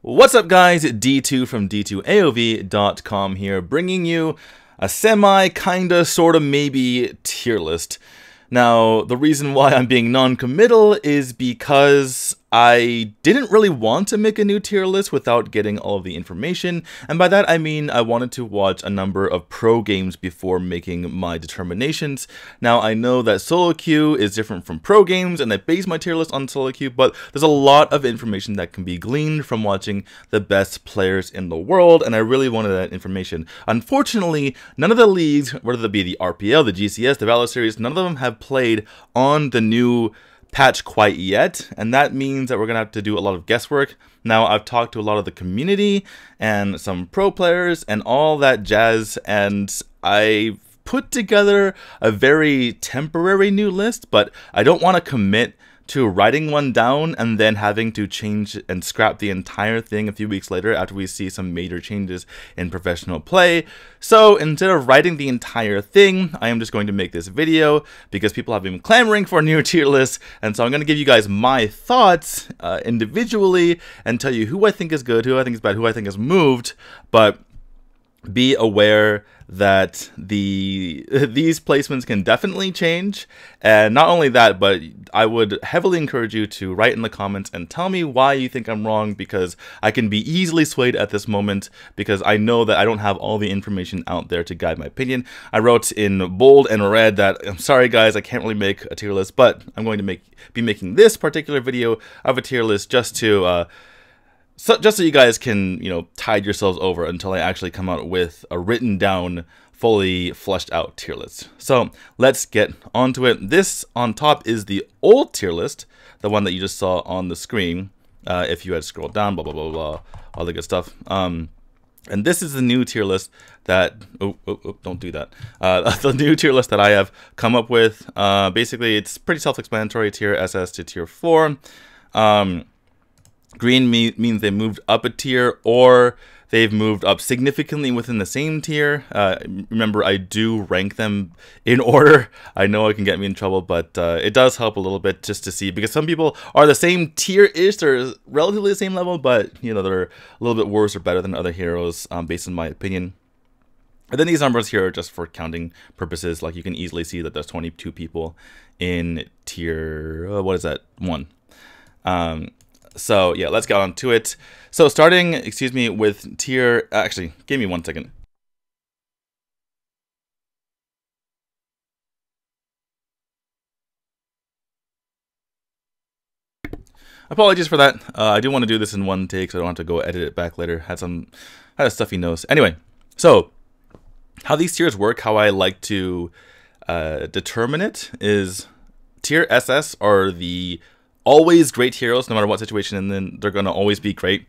What's up guys, D2 from D2AOV.com here, bringing you a semi, kinda, sorta, maybe tier list. Now, the reason why I'm being non-committal is because I didn't really want to make a new tier list without getting all of the information, and by that I mean I wanted to watch a number of pro games before making my determinations. Now, I know that solo queue is different from pro games, and I base my tier list on solo queue, but there's a lot of information that can be gleaned from watching the best players in the world, and I really wanted that information. Unfortunately, none of the leagues, whether it be the RPL, the GCS, the Valor series, none of them have played on the new patch quite yet, and that means that we're gonna have to do a lot of guesswork. Now, I've talked to a lot of the community and some pro players and all that jazz, and I put together a very temporary new list, but I don't want to commit to writing one down and then having to change and scrap the entire thing a few weeks later after we see some major changes in professional play. So instead of writing the entire thing, I am just going to make this video because people have been clamoring for a new tier list, and so I'm going to give you guys my thoughts individually and tell you who I think is good, who I think is bad, who I think is moved, but be aware that these placements can definitely change. And not only that, but I would heavily encourage you to write in the comments and tell me why you think I'm wrong, because I can be easily swayed at this moment because I know that I don't have all the information out there to guide my opinion. I wrote in bold and red that I'm sorry guys, I can't really make a tier list, but I'm going to be making this particular video of a tier list just to just so you guys can, tide yourselves over until I actually come out with a written down, fully fleshed out tier list. So let's get onto it. This on top is the old tier list, the one that you just saw on the screen. If you had scrolled down, blah, blah, blah, blah, all the good stuff. And this is the new tier list that, don't do that. The new tier list that I have come up with. Basically, it's pretty self-explanatory, tier SS to tier 4. Green means they moved up a tier, or they've moved up significantly within the same tier. Remember, I do rank them in order. I know it can get me in trouble, but it does help a little bit just to see, because some people are the same tier-ish, they're relatively the same level, but they're a little bit worse or better than other heroes, based on my opinion. And then these numbers here are just for counting purposes. Like, you can easily see that there's 22 people in tier, what is that, 1. So yeah, let's get on to it. So starting, with tier, actually, give me 1 second. Apologies for that. I do want to do this in one take, so I don't have to go edit it back later. Had a stuffy nose. Anyway, so how these tiers work, how I like to determine it is tier SS are the always great heroes, no matter what situation, and then they're going to always be great.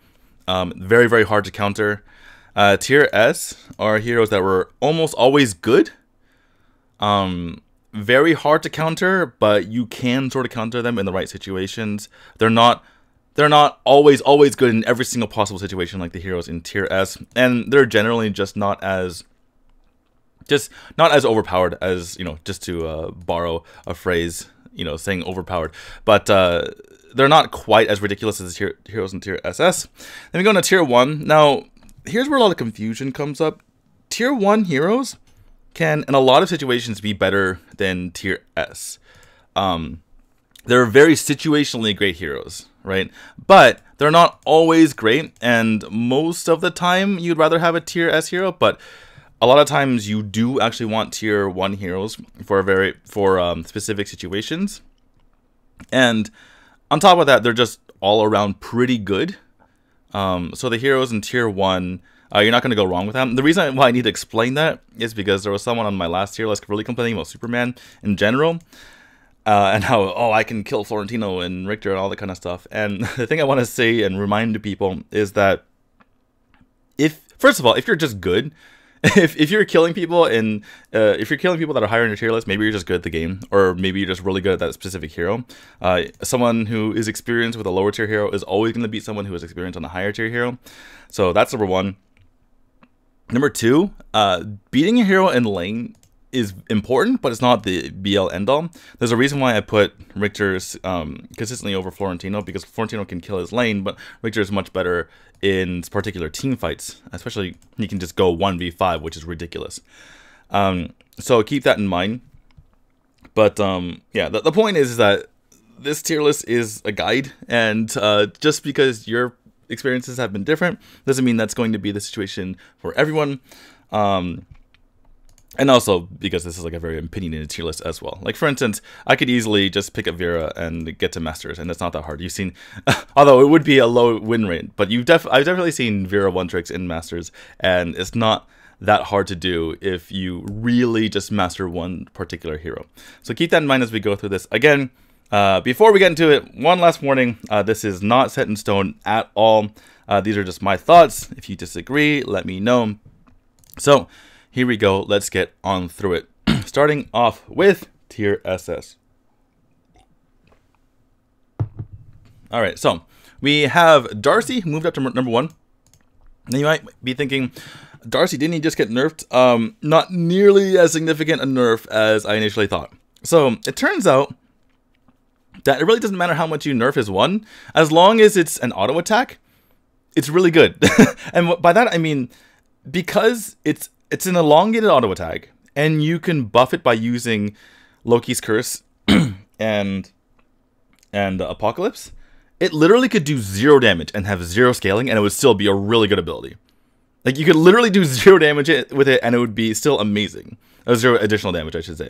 Very, very hard to counter. Tier S are heroes that were almost always good. Very hard to counter, but you can sort of counter them in the right situations. They're not always good in every single possible situation like the heroes in tier S, and they're generally just not as overpowered as, just to borrow a phrase, saying overpowered, but they're not quite as ridiculous as the heroes in tier SS. Then we go into tier 1. Now, here's where a lot of confusion comes up. Tier 1 heroes can, in a lot of situations, be better than tier S. They're very situationally great heroes, right? But they're not always great, and most of the time, you'd rather have a tier S hero, but a lot of times you do actually want tier 1 heroes for specific situations. And on top of that, they're just all around pretty good. So the heroes in tier 1, you're not going to go wrong with them. The reason why I need to explain that is because there was someone on my last tier list really complaining about Superman in general. And how, I can kill Florentino and Richter and all that kind of stuff. And the thing I want to say and remind people is that first of all, if you're just good, if you're killing people and if you're killing people that are higher in your tier list, maybe you're just good at the game, or maybe you're just really good at that specific hero. Someone who is experienced with a lower tier hero is always going to beat someone who is experienced on a higher tier hero. So that's number 1. Number 2, beating a hero in lane is important, but it's not the be-all end-all. There's a reason why I put Richter's consistently over Florentino, because Florentino can kill his lane, but Richter is much better in particular team fights. Especially, he can just go 1v5, which is ridiculous. So keep that in mind. But yeah, the point is that this tier list is a guide, and just because your experiences have been different doesn't mean that's going to be the situation for everyone. And also because this is like a very opinionated tier list as well. Like, for instance, I could easily just pick up Vera and get to Masters, and it's not that hard. You've seen, although it would be a low win rate, but I've definitely seen Vera one tricks in Masters, and it's not that hard to do if you really just master one particular hero. So keep that in mind as we go through this. Again, before we get into it, one last warning. This is not set in stone at all. These are just my thoughts. If you disagree, let me know. So here we go. Let's get on through it. Starting off with tier SS. All right, so we have Darcy, who moved up to number 1. Now you might be thinking, Darcy, didn't he just get nerfed? Not nearly as significant a nerf as I initially thought. So it turns out that it really doesn't matter how much you nerf his 1, as long as it's an auto attack, it's really good. And by that I mean, because it's an elongated auto attack, and you can buff it by using Loki's Curse and Apocalypse. It literally could do 0 damage and have 0 scaling, and it would still be a really good ability. Like, you could literally do 0 damage with it, and it would be still amazing. 0 additional damage, I should say.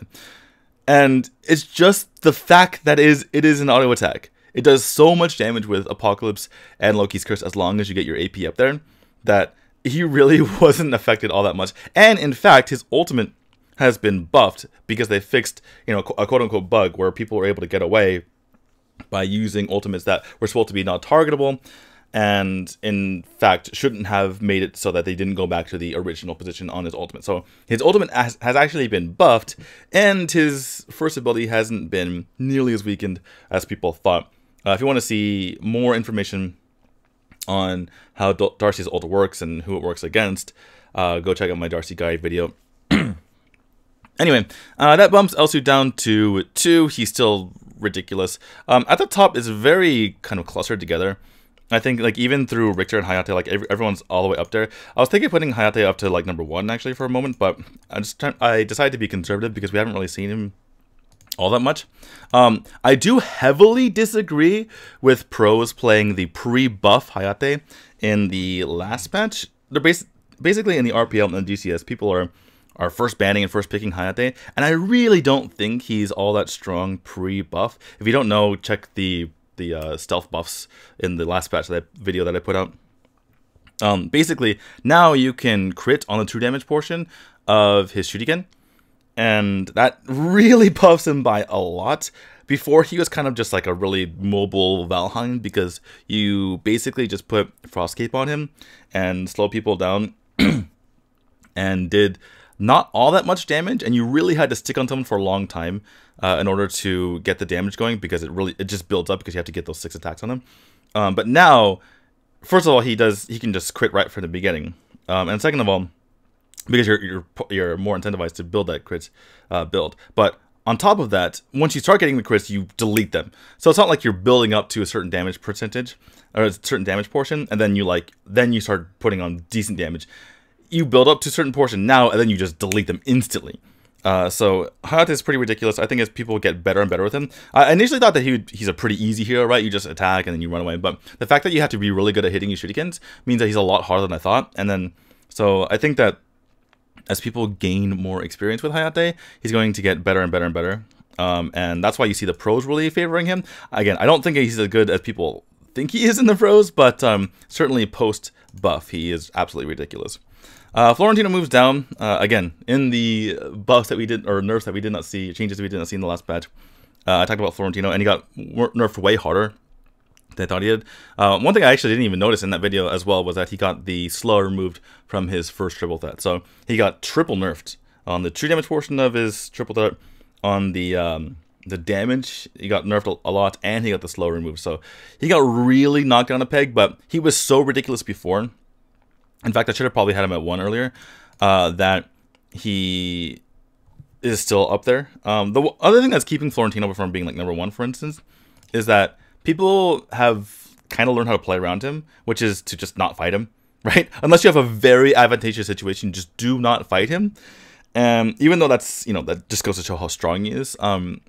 And it's just the fact that it is an auto attack. It does so much damage with Apocalypse and Loki's Curse as long as you get your AP up there, that he really wasn't affected all that much. And in fact, his ultimate has been buffed because they fixed, a quote-unquote bug where people were able to get away by using ultimates that were supposed to be not targetable, and in fact shouldn't have made it so that they didn't go back to the original position on his ultimate. So his ultimate has actually been buffed, and his first ability hasn't been nearly as weakened as people thought. If you want to see more information on how Darcy's ult works and who it works against, go check out my Darcy guide video. Anyway, that bumps Elsu down to 2. He's still ridiculous. At the top is very kind of clustered together. I think, like, even through Richter and Hayate, like, everyone's all the way up there. I was thinking of putting Hayate up to, like, number 1, actually, for a moment, but I decided to be conservative because we haven't really seen him all that much. I do heavily disagree with pros playing the pre-buff Hayate in the last patch. They're basically in the RPL and the DCS, people are first banning and first picking Hayate, and I really don't think he's all that strong pre-buff. If you don't know, check the stealth buffs in the last patch, that video that I put out. Basically, now you can crit on the true damage portion of his shuriken, and that really buffs him by a lot. Before, he was kind of just like a really mobile Valheim, because you basically just put Frost Cape on him and slow people down and did not all that much damage, and you really had to stick on someone for a long time in order to get the damage going, because it just builds up because you have to get those 6 attacks on him. But now, first of all, he can just crit right from the beginning, and second of all, because you're more incentivized to build that crit build. But on top of that, once you start getting the crits, you delete them. So it's not like you're building up to a certain damage percentage or a certain damage portion, and then you start putting on decent damage. You build up to a certain portion now, and then you just delete them instantly. So Hayate is pretty ridiculous. I think as people get better and better with him, I initially thought that he's a pretty easy hero, right? You just attack and then you run away. But the fact that you have to be really good at hitting your shurikens means that he's a lot harder than I thought. And then, so I think that as people gain more experience with Hayate, he's going to get better and better and better. And that's why you see the pros really favoring him. Again, I don't think he's as good as people think he is in the pros, but certainly post-buff, he is absolutely ridiculous. Florentino moves down, again, in the buffs that we did, or nerfs that we did not see, changes that we did not see in the last patch. I talked about Florentino, and he got nerfed way harder than I thought he did. One thing I actually didn't even notice in that video as well was that he got the slow removed from his first triple threat. So he got triple nerfed on the true damage portion of his triple threat, on the damage, he got nerfed a lot, and he got the slow removed. So he got really knocked down a peg, but he was so ridiculous before. In fact, I should have probably had him at 1 earlier, that he is still up there. The other thing that's keeping Florentino from being like #1, for instance, is that people have kind of learned how to play around him, which is to just not fight him, right? Unless you have a very advantageous situation, just do not fight him. Even though that's, that just goes to show how strong he is.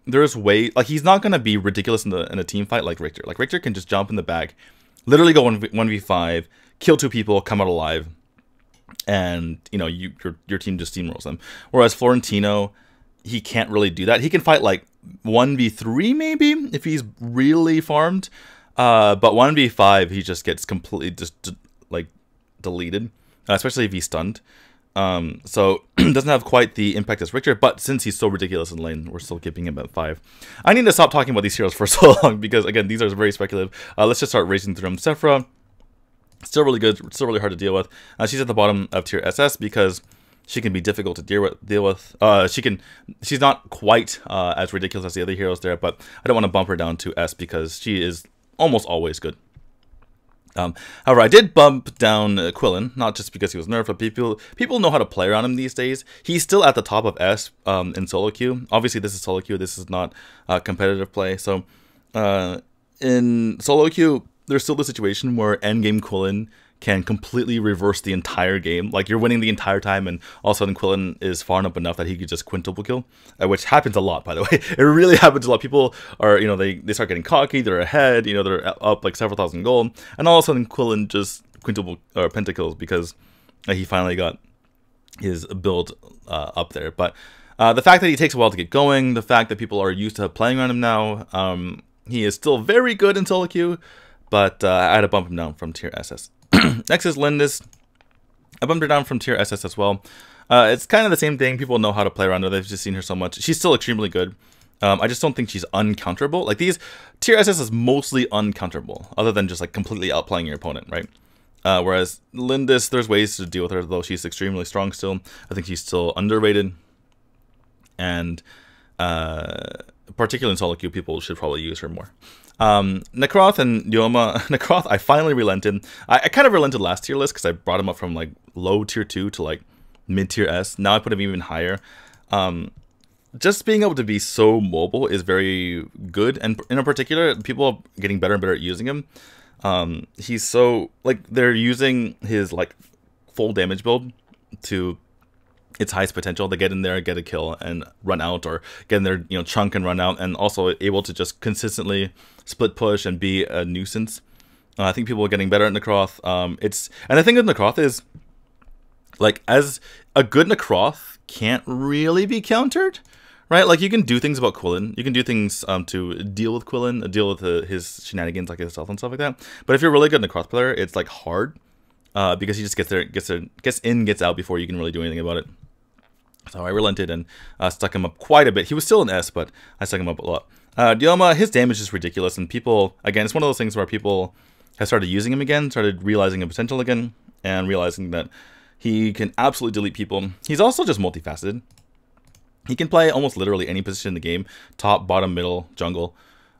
There's like, he's not gonna be ridiculous in a team fight like Richter. Like, Richter can just jump in the back, literally go 1v5, kill 2 people, come out alive, and your team just steamrolls them. Whereas Florentino, he can't really do that. He can fight like 1v3 maybe if he's really farmed, but 1v5 he just gets completely like deleted, especially if he's stunned. So doesn't have quite the impact as Richter, but since he's so ridiculous in lane, we're still keeping him at 5. I need to stop talking about these heroes for so long because, again, these are very speculative. Let's just start racing through them. Sephra, still really good, still really hard to deal with. She's at the bottom of tier SS because she can be difficult to deal with. She's not quite as ridiculous as the other heroes there, but I don't want to bump her down to S because she is almost always good. However, I did bump down Quillen, not just because he was nerfed, but people know how to play around him these days. He's still at the top of S in solo queue. Obviously, this is solo queue. This is not competitive play. So in solo queue, there's still the situation where endgame Quillen can completely reverse the entire game. Like, you're winning the entire time, and all of a sudden Quillen is far up enough that he could just quintuple kill, which happens a lot, by the way. It really happens a lot. People are, they start getting cocky, they're ahead, they're up like several thousand gold, and all of a sudden Quillen just quintuple or pentakills because he finally got his build up there. But the fact that he takes a while to get going, the fact that people are used to playing around him now, he is still very good in solo queue, but I had to bump him down from tier SS. Next is Lindis. I bumped her down from tier SS as well. It's kind of the same thing. People know how to play around her. They've just seen her so much. She's still extremely good. I just don't think she's uncounterable. Like, these tier SS is mostly uncounterable, other than just like completely outplaying your opponent, right? Whereas Lindis, there's ways to deal with her, though she's extremely strong still. I think she's still underrated. And particularly in solo queue, people should probably use her more. Nekroth and Yoma. Nekroth, I finally relented. I kind of relented last tier list because I brought him up from like low tier 2 to like mid tier S. Now I put him even higher. Just being able to be so mobile is very good, and in particular, people are getting better and better at using him. He's so, like, they're using his like full damage build to its highest potential to get in there, get a kill, and run out, or get in there, chunk and run out, and also able to just consistently split push and be a nuisance. I think people are getting better at Nekroth. And the thing with Nekroth is, like, as a good Nekroth can't really be countered, right? Like, you can do things about Quillen. You can do things to deal with Quillen, deal with his shenanigans, like his stealth and stuff like that. But if you're a really good Nekroth player, it's like hard because he just gets in, gets out before you can really do anything about it. So I relented and stuck him up quite a bit. He was still an S, but I stuck him up a lot. Dioma, his damage is ridiculous, and people, again, it's one of those things where people have started using him again, started realizing the potential again, and realizing that he can absolutely delete people. He's also just multifaceted. He can play almost literally any position in the game, top, bottom, middle, jungle.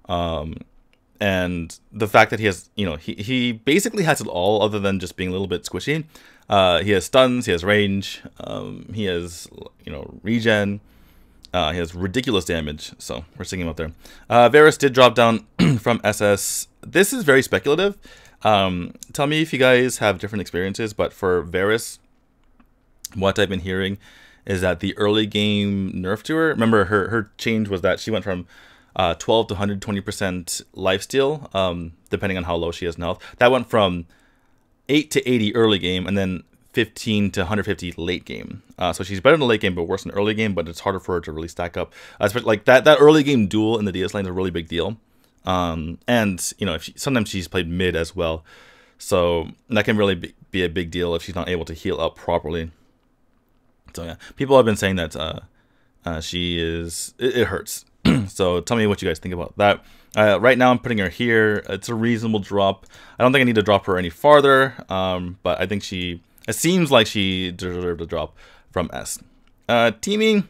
And the fact that he has, he basically has it all other than just being a little bit squishy. He has stuns, he has range, he has, regen, he has ridiculous damage, so we're sticking him up there. Varus did drop down from SS. This is very speculative. Tell me if you guys have different experiences, but for Varus, what I've been hearing is that the early game nerf to her, remember her change was that she went from 12 to 120% lifesteal, depending on how low she is in health. That went from 8 to 80 early game, and then 15 to 150 late game. So she's better in the late game, but worse in the early game, but it's harder for her to really stack up. Especially like that early game duel in the DS lane is a really big deal. And, if sometimes she's played mid as well. So that can really be a big deal if she's not able to heal up properly. So yeah, people have been saying that it hurts. So tell me what you guys think about that. Right now I'm putting her here. It's a reasonable drop. I don't think I need to drop her any farther, but I think it seems like she deserved a drop from S. Teamy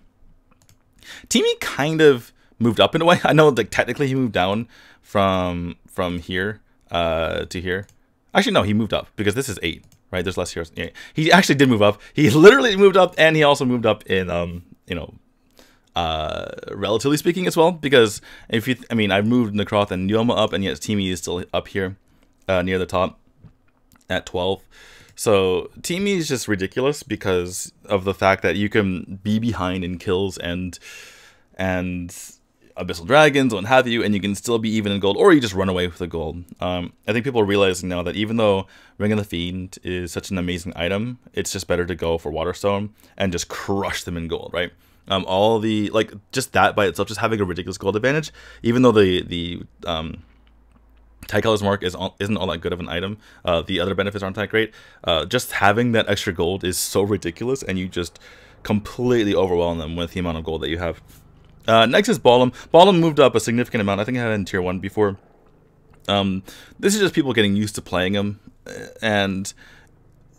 kind of moved up in a way. I know, like, technically he moved down from here to here. Actually, no, he moved up because this is 8, right? There's less heroes. Yeah, he actually did move up. He literally moved up, and he also moved up in relatively speaking as well, because if you, I've moved Necroth and Yoma up, and yet Teamy is still up here near the top at 12. So Teamy is just ridiculous because of the fact that you can be behind in kills and Abyssal Dragons, what have you, and you can still be even in gold, or you just run away with the gold. I think people are realizing now that even though Ring of the Fiend is such an amazing item, it's just better to go for Waterstone and just crush them in gold, right? All the, like, just that by itself, just having a ridiculous gold advantage, even though the Tag Color's Mark isn't all that good of an item, the other benefits aren't that great, just having that extra gold is so ridiculous, and you just completely overwhelm them with the amount of gold that you have. Next is Ballum. Ballum moved up a significant amount. I think I had it in tier 1 before. This is just people getting used to playing him, and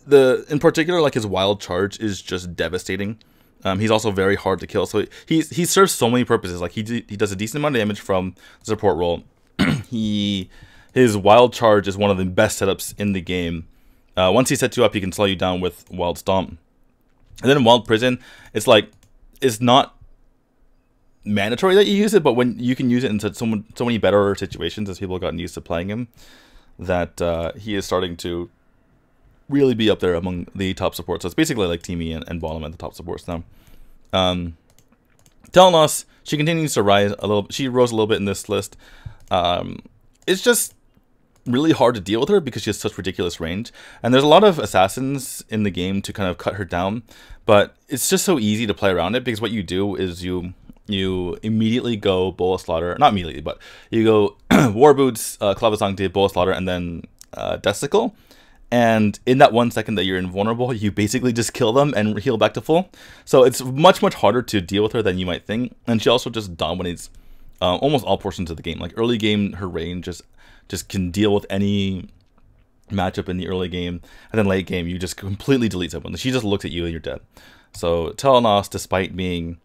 in particular, like, his wild charge is just devastating. He's also very hard to kill, so he serves so many purposes. Like, he does a decent amount of damage from the support role. His wild charge is one of the best setups in the game. Once he sets you up, he can slow you down with Wild Stomp. And then in Wild Prison, it's like, it's not mandatory that you use it, but when you can use it in so many better situations as people have gotten used to playing him, that he is starting to really be up there among the top supports. So it's basically like Teamy and Ballum at the top supports now. Tel'Annas, she continues to rise a little. She rose a little bit in this list. It's just really hard to deal with her because she has such ridiculous range, and there's a lot of assassins in the game to kind of cut her down, but it's just so easy to play around it because what you do is you immediately go Bowl of Slaughter, not immediately, but you go War Boots, Clav of Sanctity, Bowl of Slaughter, and then Desticle. And in that 1 second that you're invulnerable, you basically just kill them and heal back to full. So it's much harder to deal with her than you might think. And she also just dominates almost all portions of the game. Like early game, her range just can deal with any matchup in the early game. And then late game, you just completely delete someone. She just looks at you and you're dead. So Tel'Annas, despite being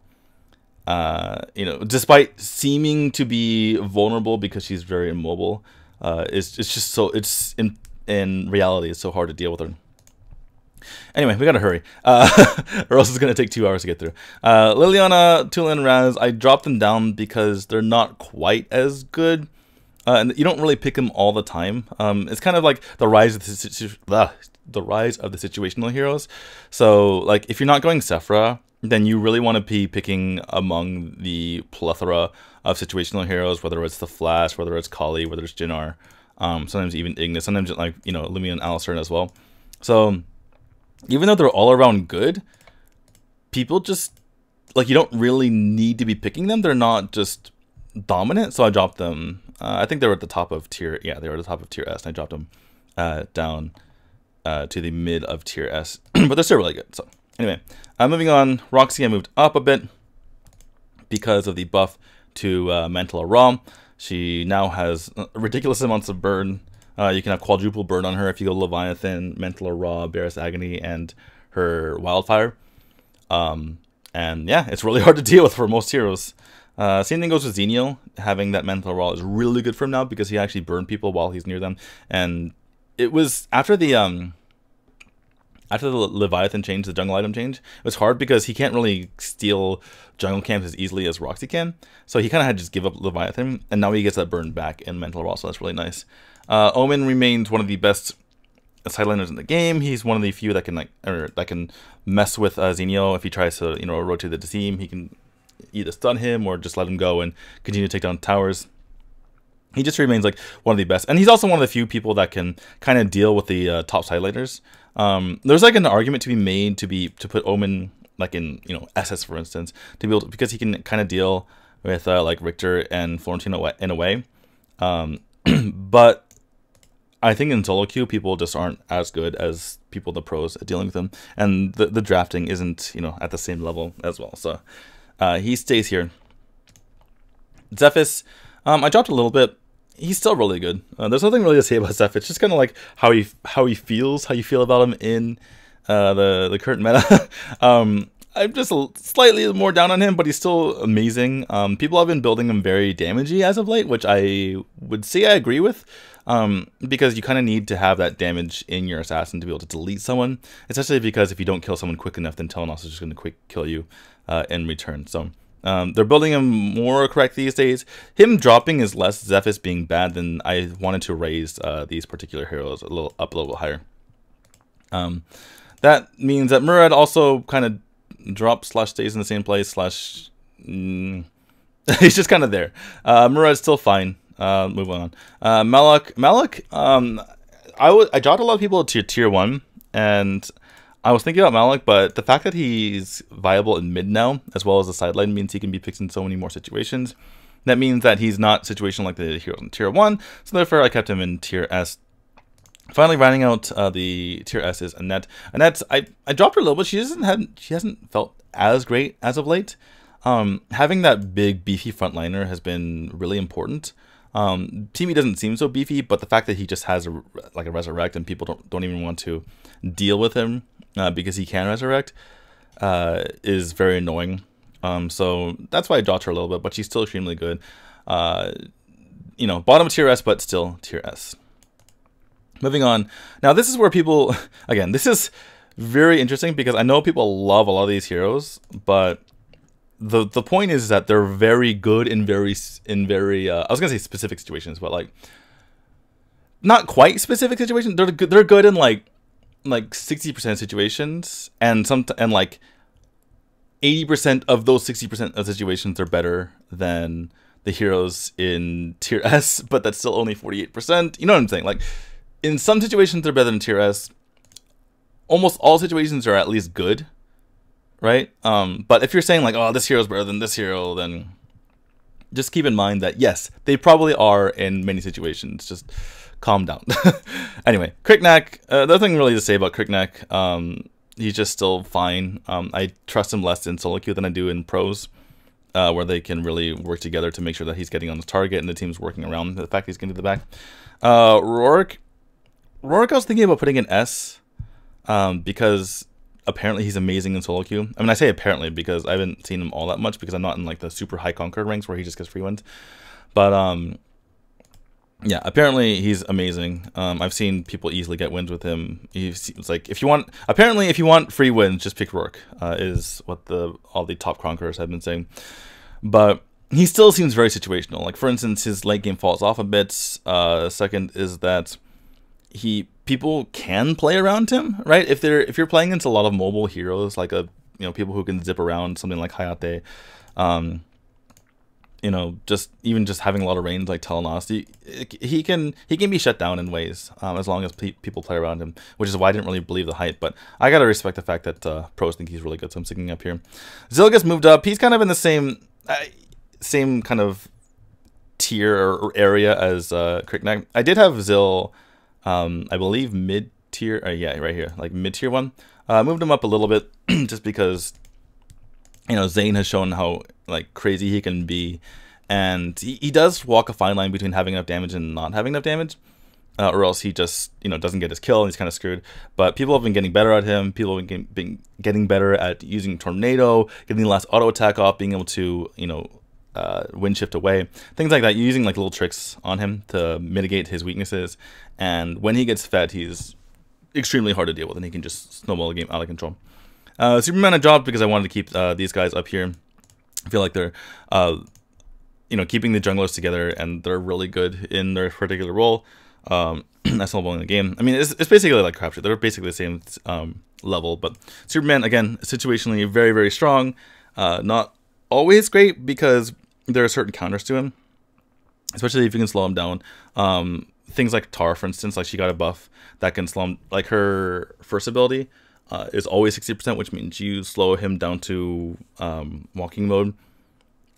despite seeming to be vulnerable because she's very immobile, it's just so, in reality it's so hard to deal with her. Anyway, we gotta hurry, or else it's gonna take 2 hours to get through. Liliana, Tulin, Raz, I dropped them down because they're not quite as good, and you don't really pick them all the time. It's kind of like the rise of the rise of the situational heroes. So, like, if you're not going Sephra, then you really want to be picking among the plethora of situational heroes, whether it's the Flash, whether it's Kali, whether it's Jinnar, sometimes even Ignis, sometimes, like, Lumion and Alistair as well. So even though they're all around good, people just, like, you don't really need to be picking them. They're not just dominant, so I dropped them. I think they were at the top of tier, yeah, they were at the top of tier S, and I dropped them down to the mid of tier S, but they're still really good. So anyway, moving on, Roxy, I moved up a bit because of the buff to Mental Aura. She now has ridiculous amounts of burn. You can have quadruple burn on her if you go Leviathan, Mental Aura, Barris Agony, and her Wildfire. And yeah, it's really hard to deal with for most heroes. Same thing goes with Xenial. Having that Mental Aura is really good for him now because he actually burned people while he's near them. And it was after the Leviathan change, the jungle item change, it was hard because he can't really steal jungle camps as easily as Roxy can. So he kind of had to just give up Leviathan, and now he gets that burn back in Mental Aura, so that's really nice. Omen remains one of the best sideliners in the game. He's one of the few that can mess with Xenial. If he tries to rotate the team, he can either stun him or just let him go and continue to take down towers. He just remains like one of the best, and he's also one of the few people that can kind of deal with the top sideliners. There's like an argument to be made to put Omen like in SS, for instance, to be able to, because he can kind of deal with like Richter and Florentino in a way. But I think in solo queue, people just aren't as good as people, the pros, at dealing with them, and the drafting isn't at the same level as well. So he stays here. Zephys, I dropped a little bit. He's still really good. There's nothing really to say about Zeph. It's just kind of like how he feels, how you feel about him in the current meta. I'm just slightly more down on him, but he's still amazing. People have been building him very damagey as of late, which I would say I agree with, because you kind of need to have that damage in your assassin to be able to delete someone, especially because if you don't kill someone quick enough, then Tel'Annas is just going to quick kill you in return. So They're building him more correct these days. Him dropping is less Zephys being bad than I wanted to raise these particular heroes a little higher. That means that Murad also kind of drops / stays in the same place / he's just kind of there. Murad's still fine. Moving on. Malak. I dropped a lot of people to tier 1, and I was thinking about Malak, but the fact that he's viable in mid now, as well as the sideline, means he can be picked in so many more situations. That means that he's not situational like the heroes in tier 1, so therefore I kept him in tier S. Finally, rounding out the tier S is Annette. Annette, I dropped her a little bit. She hasn't felt as great as of late. Having that big beefy frontliner has been really important. Teamy doesn't seem so beefy, but the fact that he just has a resurrect and people don't even want to deal with him because he can resurrect is very annoying. So that's why I dropped her a little bit, but she's still extremely good. You know, bottom tier S, but still tier S. Moving on. Now this is where people, again, this is very interesting because I know people love a lot of these heroes, but the point is that they're very good in very I was gonna say specific situations, but like not quite specific situations. They're good in like 60% situations, and like 80% of those 60% of situations are better than the heroes in tier S, but that's still only 48%. You know what I'm saying? Like in some situations they're better than tier S. Almost all situations are at least good. Right? But if you're saying like, oh, this hero is better than this hero, then just keep in mind that yes, they probably are in many situations. Just calm down. Anyway, Cricknack, nothing really to say about Cricknack. He's just still fine. I trust him less in solo queue than I do in pros, where they can really work together to make sure that he's getting on the target and the team's working around the fact he's getting to the back. Rourke, I was thinking about putting in S, because apparently he's amazing in solo queue. I mean, I say apparently because I haven't seen him all that much because I'm not in like the super high conquer ranks where he just gets free wins. But yeah, apparently he's amazing. I've seen people easily get wins with him. It's like if you want free wins, just pick Rourke. Is what all the top conquerors have been saying. But he still seems very situational. Like for instance, his late game falls off a bit. Second is that people can play around him, right? If you're playing against a lot of mobile heroes, like people who can zip around, something like Hayate, just having a lot of range like Tel'Annas, he can be shut down in ways as long as people play around him, which is why I didn't really believe the hype. But I gotta respect the fact that pros think he's really good, so I'm sticking up here. Zilga's moved up. He's kind of in the same kind of tier or area as Cricknack. I did have Zil. I believe mid tier, yeah, right here, like mid tier 1. Moved him up a little bit just because, Zane has shown how like crazy he can be, and he does walk a fine line between having enough damage and not having enough damage, or else he just doesn't get his kill and he's kind of screwed. But people have been getting better at him. People have been getting better at using Tornado, getting the last auto attack off, being able to wind shift away, things like that, using like little tricks on him to mitigate his weaknesses. And when he gets fed, he's extremely hard to deal with, and he can just snowball the game out of control. Superman I dropped because I wanted to keep these guys up here. I feel like they're keeping the junglers together, and they're really good in their particular role. That's snowballing the game. I mean, it's basically like Crabtree. They're basically the same level, but Superman, again, situationally very, very strong. Not always great because there are certain counters to him, especially if you can slow him down. Things like Tar, for instance, like she got a buff that can slow him. Like her first ability is always 60%, which means you slow him down to walking mode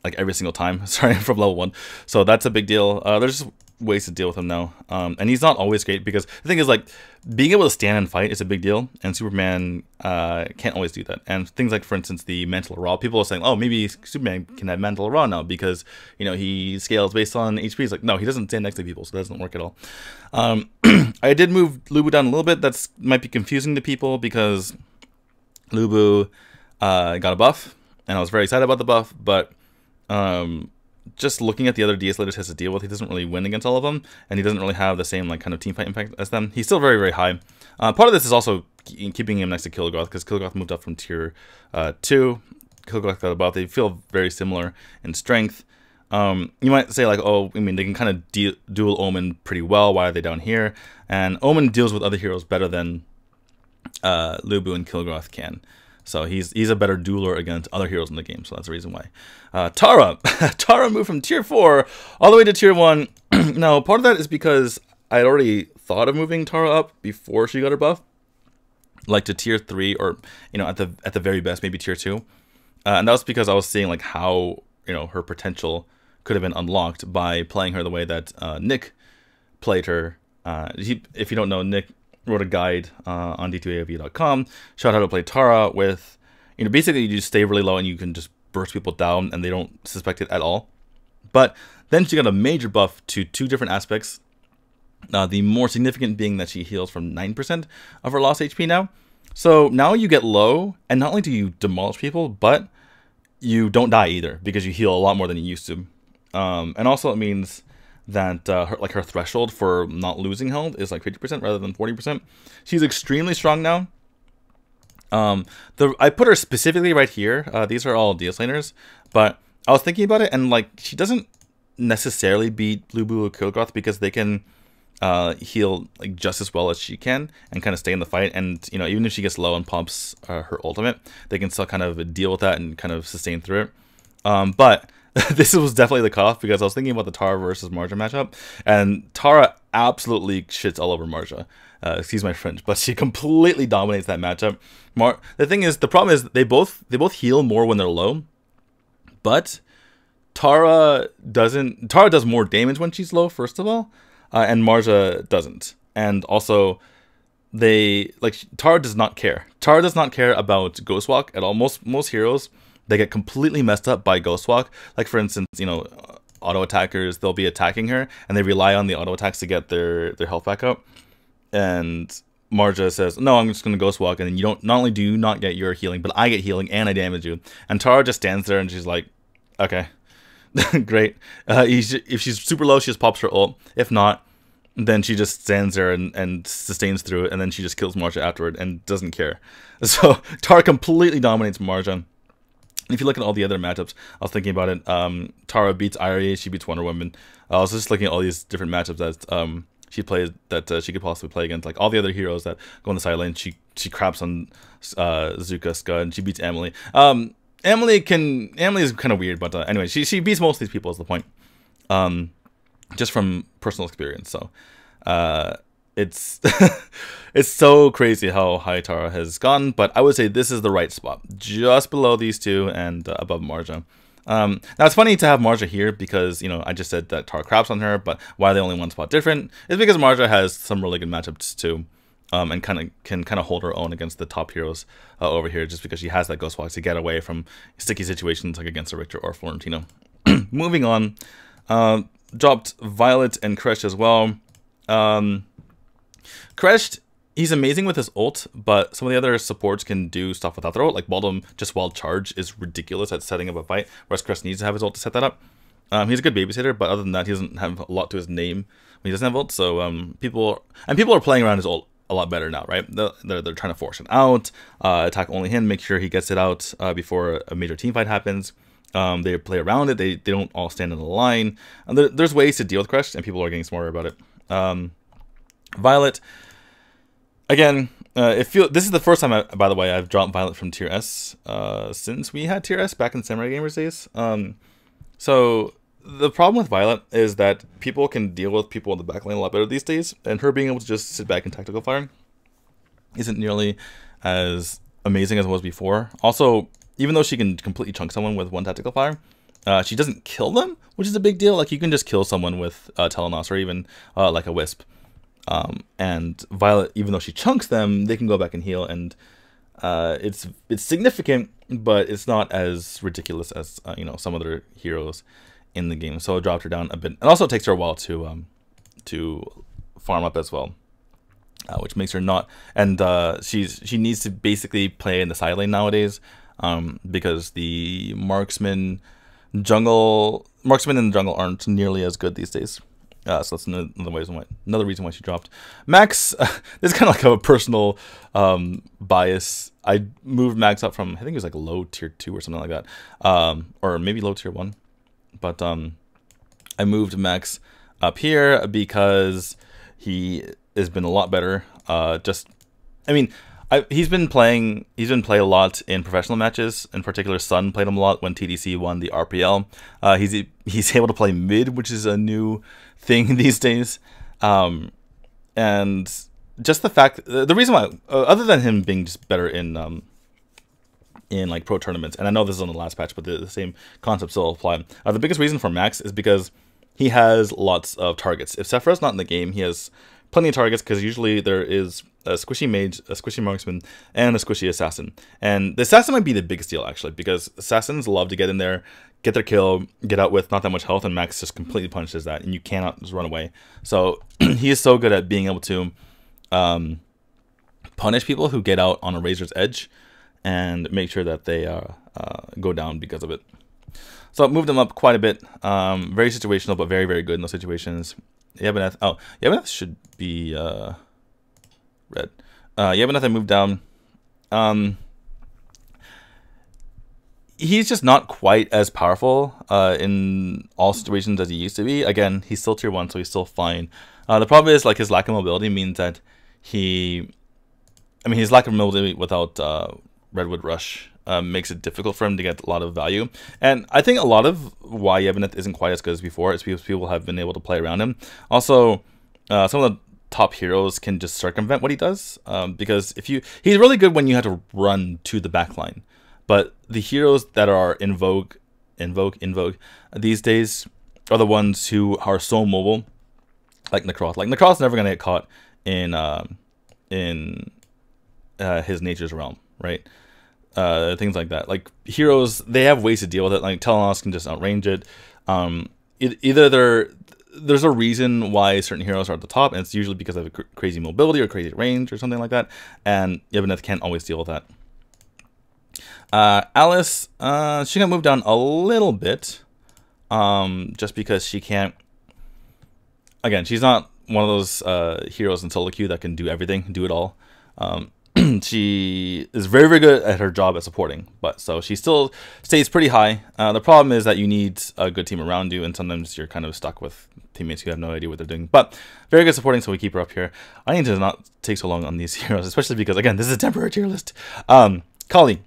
like every single time, starting from level 1. So that's a big deal. There's just ways to deal with him now. And he's not always great because the thing is, like, being able to stand and fight is a big deal, and Superman can't always do that. And things like, for instance, the mental raw. People are saying, oh, maybe Superman can have mental raw now because, he scales based on HP. It's like, no, he doesn't stand next to people, so that doesn't work at all. I did move Lubu down a little bit. That's might be confusing to people because Lubu got a buff, and I was very excited about the buff, but just looking at the other DS leaders he has to deal with, he doesn't really win against all of them, and he doesn't really have the same like kind of team fight impact as them. He's still very, very high. Part of this is also keeping him next to Kilgoth, because Kilgoth moved up from tier 2 Kilgoth got a buff. They feel very similar in strength. You might say like, oh, I mean, they can kind of duel Omen pretty well. Why are they down here? And Omen deals with other heroes better than Lubu and Kilgoth can. So he's a better dueler against other heroes in the game. So that's the reason why. Tara, Tara moved from tier 4 all the way to tier 1. Now, part of that is because I had already thought of moving Tara up before she got her buff, like to tier 3, or at the very best maybe tier 2. And that was because I was seeing like how her potential could have been unlocked by playing her the way that Nick played her. If you don't know, Nick wrote a guide on d2aov.com, showed how to play Tara with, basically you just stay really low and you can just burst people down and they don't suspect it at all. But then she got a major buff to 2 different aspects. The more significant being that she heals from 9% of her lost HP now. So now you get low, and not only do you demolish people, but you don't die either, because you heal a lot more than you used to. And also it means that her threshold for not losing health is like 50% rather than 40%. She's extremely strong now. I put her specifically right here. These are all DS laners, but I was thinking about it, and like she doesn't necessarily beat Lubu or Kilgoth because they can heal like just as well as she can and kind of stay in the fight. And even if she gets low and pops her ultimate, they can still kind of deal with that and kind of sustain through it. But this was definitely the cutoff, because I was thinking about the Tara versus Marja matchup, and Tara absolutely shits all over Marja. Excuse my French, but she completely dominates that matchup. The problem is they both heal more when they're low, but Tara does more damage when she's low, first of all, and Marja doesn't. And also, Tara does not care. Tara does not care about Ghost Walk at all. Most heroes, they get completely messed up by Ghost Walk. Like for instance, auto attackers, they'll be attacking her and they rely on the auto attacks to get their health back up. And Marja says, no, I'm just going to Ghost Walk, and then not only do you not get your healing, but I get healing and I damage you. And Tara just stands there and she's like, okay, great. If she's super low, she just pops her ult. If not, then she just stands there and sustains through it, and then she just kills Marja afterward and doesn't care. So Tara completely dominates Marja. If you look at all the other matchups, I was thinking about it. Tara beats Irie, she beats Wonder Woman. I was just looking at all these different matchups that she plays, that she could possibly play against. Like all the other heroes that go on the side lane, she craps on Zuka, Scud, and she beats Emily. Emily is kind of weird, but anyway, she beats most of these people is the point. Just from personal experience. So it's it's so crazy how high Tara has gone, but I would say this is the right spot, just below these two and above Marja. Now it's funny to have Marja here because I just said that Tara craps on her, but why are they only one spot different? It's because Marja has some really good matchups too, and can hold her own against the top heroes over here, just because she has that Ghost Walk to get away from sticky situations like against a Richter or Florentino. Moving on, dropped Violet and Kresh as well. Kresh, he's amazing with his ult, but some of the other supports can do stuff without their ult. Like Baldom, just wild charge is ridiculous at setting up a fight, whereas Kresh needs to have his ult to set that up. He's a good babysitter, but other than that, he doesn't have a lot to his name when he doesn't have ult. So people are playing around his ult a lot better now, right? They're trying to force it out, attack only him, make sure he gets it out before a major team fight happens. They play around it. They don't all stand in a line. And there's ways to deal with Kresh, and people are getting smarter about it. Violet, again, this is the first time, by the way, I've dropped Violet from tier S since we had tier S back in Samurai Gamers days. So the problem with Violet is that people can deal with people in the back lane a lot better these days, and her being able to just sit back and tactical fire isn't nearly as amazing as it was before. Also, even though she can completely chunk someone with one tactical fire, she doesn't kill them, which is a big deal. Like you can just kill someone with Tel'Annas or even like a Wisp. And Violet, even though she chunks them, they can go back and heal, and it's significant, but it's not as ridiculous as some other heroes in the game. So it dropped her down a bit, and also it takes her a while to farm up as well, which makes her not. And she needs to basically play in the side lane nowadays, because the marksmen in the jungle aren't nearly as good these days. So that's another reason why she dropped. Max, this is kind of like a personal bias. I moved Max up from, I think it was like low tier 2 or something like that, or maybe low tier 1. But I moved Max up here because he has been a lot better. He's been played a lot in professional matches. In particular, Sun played him a lot when TDC won the RPL. He's able to play mid, which is a new thing these days. And just the fact, the reason why, other than him being just better in like pro tournaments, and I know this is on the last patch, but the same concept still apply. The biggest reason for Max is because he has lots of targets. If Sephiroth's not in the game, he has plenty of targets, because usually there is a squishy mage, a squishy marksman, and a squishy assassin. And the assassin might be the biggest deal, actually, because assassins love to get in there, get their kill, get out with not that much health, and Max just completely punishes that, and you cannot just run away. So he is so good at being able to punish people who get out on a razor's edge and make sure that they go down because of it. So I moved him up quite a bit. Very situational, but very, very good in those situations. Yevoneth should be red. Yevoneth I moved down. He's just not quite as powerful in all situations as he used to be. Again, he's still tier 1, so he's still fine. The problem is, like, his lack of mobility means that his lack of mobility without Redwood Rush makes it difficult for him to get a lot of value. And I think a lot of why Yevoneth isn't quite as good as before is because people have been able to play around him. Also, some of the top heroes can just circumvent what he does, because he's really good when you have to run to the backline. But the heroes that are in vogue these days are the ones who are so mobile, like Necroth. Like, Necroth's never gonna get caught in his nature's realm, right? Things like that. Like, heroes, they have ways to deal with it. Like, Tel'Annas can just outrange it. There's a reason why certain heroes are at the top, and it's usually because of crazy mobility or crazy range or something like that. And Yevoneth can't always deal with that. Alice, she got moved down a little bit, just because she can't. Again, she's not one of those heroes in solo queue that can do everything, do it all. She is very, very good at her job at supporting, but so she still stays pretty high. The problem is that you need a good team around you, and sometimes you're kind of stuck with teammates who have no idea what they're doing. But very good supporting, so we keep her up here. I need to not take so long on these heroes, especially because, again, this is a temporary tier list. Kali.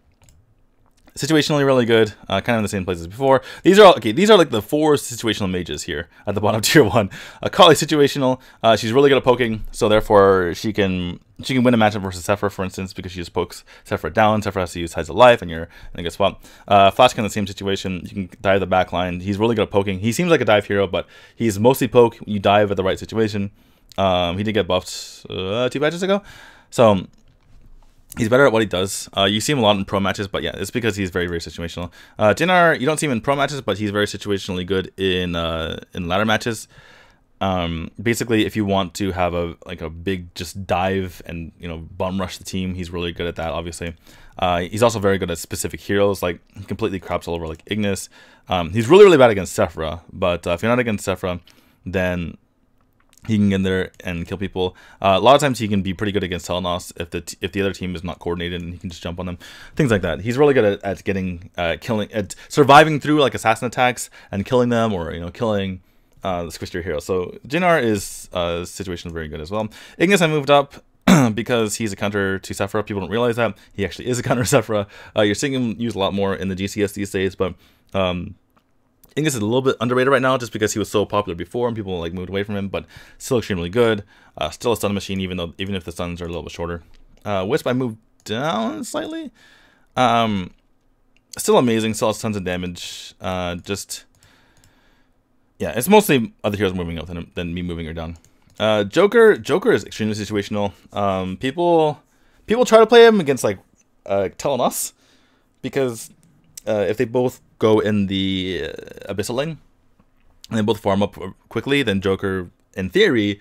Situationally really good, kind of in the same place as before. These are like the 4 situational mages here at the bottom of tier 1. Kali situational, she's really good at poking, so therefore she can win a matchup versus Sephiroth, for instance, because she just pokes Sephiroth down. Sephiroth has to use Tides of Life, and guess what? Flash kind of the same situation. You can dive the back line. He's really good at poking. He seems like a dive hero, but he's mostly poke. You dive at the right situation. He did get buffed 2 patches ago, so he's better at what he does. You see him a lot in pro matches, but yeah, it's because he's very, very situational. Dinar, you don't see him in pro matches, but he's very situationally good in ladder matches. Basically, if you want to have a big just dive and bum rush the team, he's really good at that. Obviously, he's also very good at specific heroes. Like, he completely craps all over like Ignis. He's really, really bad against Sephra, but if you're not against Sephra, then he can get in there and kill people. A lot of times he can be pretty good against Tel'Annas if the other team is not coordinated, and he can just jump on them. Things like that. He's really good at getting surviving through like assassin attacks and killing them, or killing the squishier hero. So Dinar is situation very good as well. Ignis I moved up because he's a counter to Sephra. People don't realize that he actually is a counter to Sephra. You're seeing him used a lot more in the GCS these days, but Ignis is a little bit underrated right now just because he was so popular before and people moved away from him, but still extremely good. Still a stun machine, even if the stuns are a little bit shorter. Wisp I moved down slightly. Still amazing, still has tons of damage. Yeah, it's mostly other heroes moving up than me moving her down. Joker is extremely situational. People try to play him against Tel'Annas, because if they both go in the Abyssal lane and they both farm up quickly, then Joker, in theory,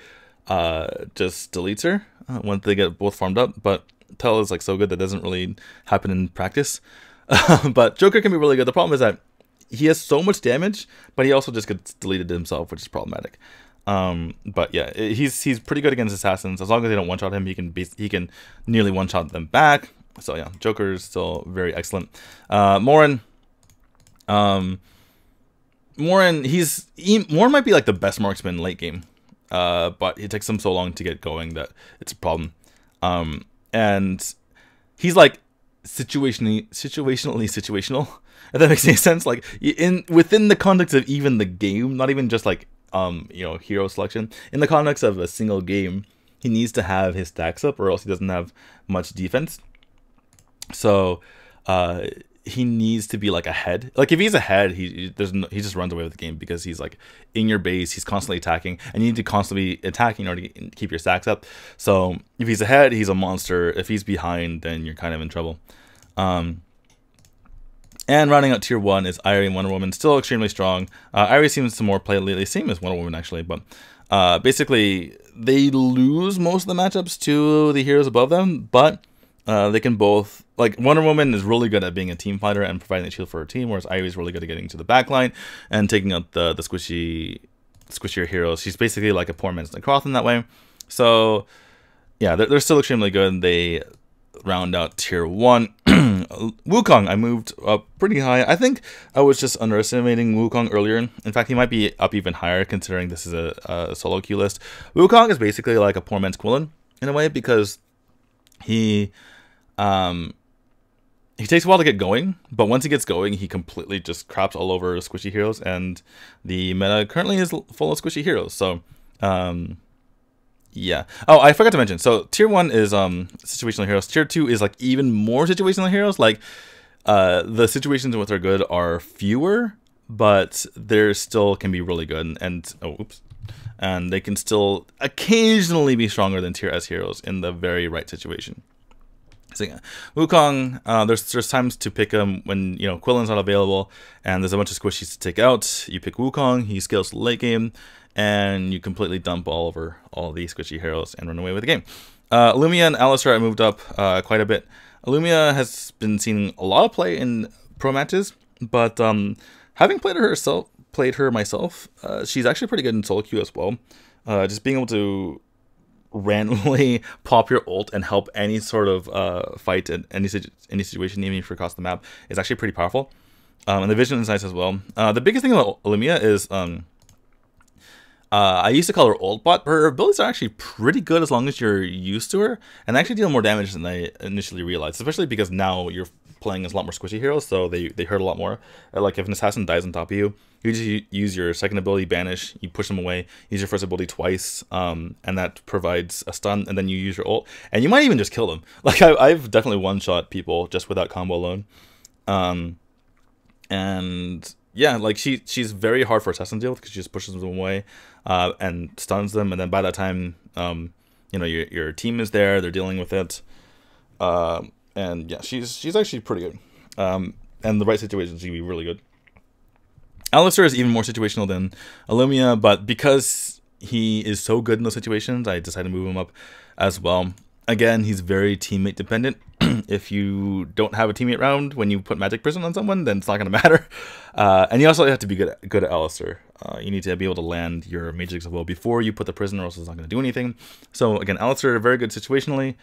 just deletes her once they get both farmed up. But Tel is so good that doesn't really happen in practice. But Joker can be really good. The problem is that he has so much damage, but he also just gets deleted himself, which is problematic. But yeah, he's pretty good against assassins. As long as they don't one-shot him, he can nearly one-shot them back. So yeah, Joker is still very excellent. Morin, Morin might be like the best marksman late game, but it takes him so long to get going that it's a problem. And he's like situational, if that makes any sense. Like within the context of even the game, not even just like hero selection. In the context of a single game, he needs to have his stacks up, or else he doesn't have much defense. So he needs to be like ahead. Like if he's ahead, he just runs away with the game, because he's like in your base, he's constantly attacking, and you need to constantly be attacking in order to keep your stacks up. So if he's ahead, he's a monster. If he's behind, then you're kind of in trouble. And rounding out tier 1 is Irie and Wonder Woman, still extremely strong. Irie seems to more play lately, same as Wonder Woman actually, but basically they lose most of the matchups to the heroes above them, but they can both, like Wonder Woman is really good at being a team fighter and providing a shield for her team, whereas Irie is really good at getting to the backline and taking out the squishier heroes. She's basically like a poor man's Necroth in that way. So yeah, they're still extremely good. They round out tier 1. Wukong, I moved up pretty high. I think I was just underestimating Wukong earlier. In fact, he might be up even higher considering this is a solo queue list. Wukong is basically like a poor man's Quillen in a way, because he takes a while to get going, but once he gets going, he completely just craps all over squishy heroes, and the meta currently is full of squishy heroes. So yeah. Oh, I forgot to mention. So tier 1 is situational heroes. Tier 2 is like even more situational heroes. Like the situations in which they're good are fewer, but they still can be really good. And they can still occasionally be stronger than tier S heroes in the very right situation. So yeah, Wukong, there's times to pick him when Quillen's not available and there's a bunch of squishies to take out. You pick Wukong, he scales to the late game, and you completely dump all over all the squishy heroes and run away with the game. Lumia and Alistar I moved up quite a bit. Lumia has been seeing a lot of play in pro matches, but having played her myself, she's actually pretty good in solo queue as well. Just being able to randomly pop your ult and help any sort of fight in any situation, even if you're across the map, is actually pretty powerful. And the vision is nice as well. The biggest thing about Lumia is I used to call her ult bot, but her abilities are actually pretty good as long as you're used to her, and they actually deal more damage than I initially realized, especially because now you're playing as a lot more squishy heroes, so they hurt a lot more. Like if an assassin dies on top of you, you just use your second ability, Banish, you push them away, use your first ability twice, and that provides a stun, and then you use your ult, and you might even just kill them. Like I've definitely one-shot people just with that combo alone. And yeah, like she's very hard for assassin to deal with, because she just pushes them away and stuns them, and then by that time your team is there, they're dealing with it, and yeah, she's actually pretty good, and the right situations she can be really good. Alistar is even more situational than Lumia, but because he is so good in those situations, I decided to move him up as well. Again, he's very teammate dependent. If you don't have a teammate round when you put Magic Prison on someone, then it's not going to matter. And you also have to be good at Alistar. You need to be able to land your Mages as well before you put the prison, or else it's not going to do anything. So again, Alistar, very good situationally.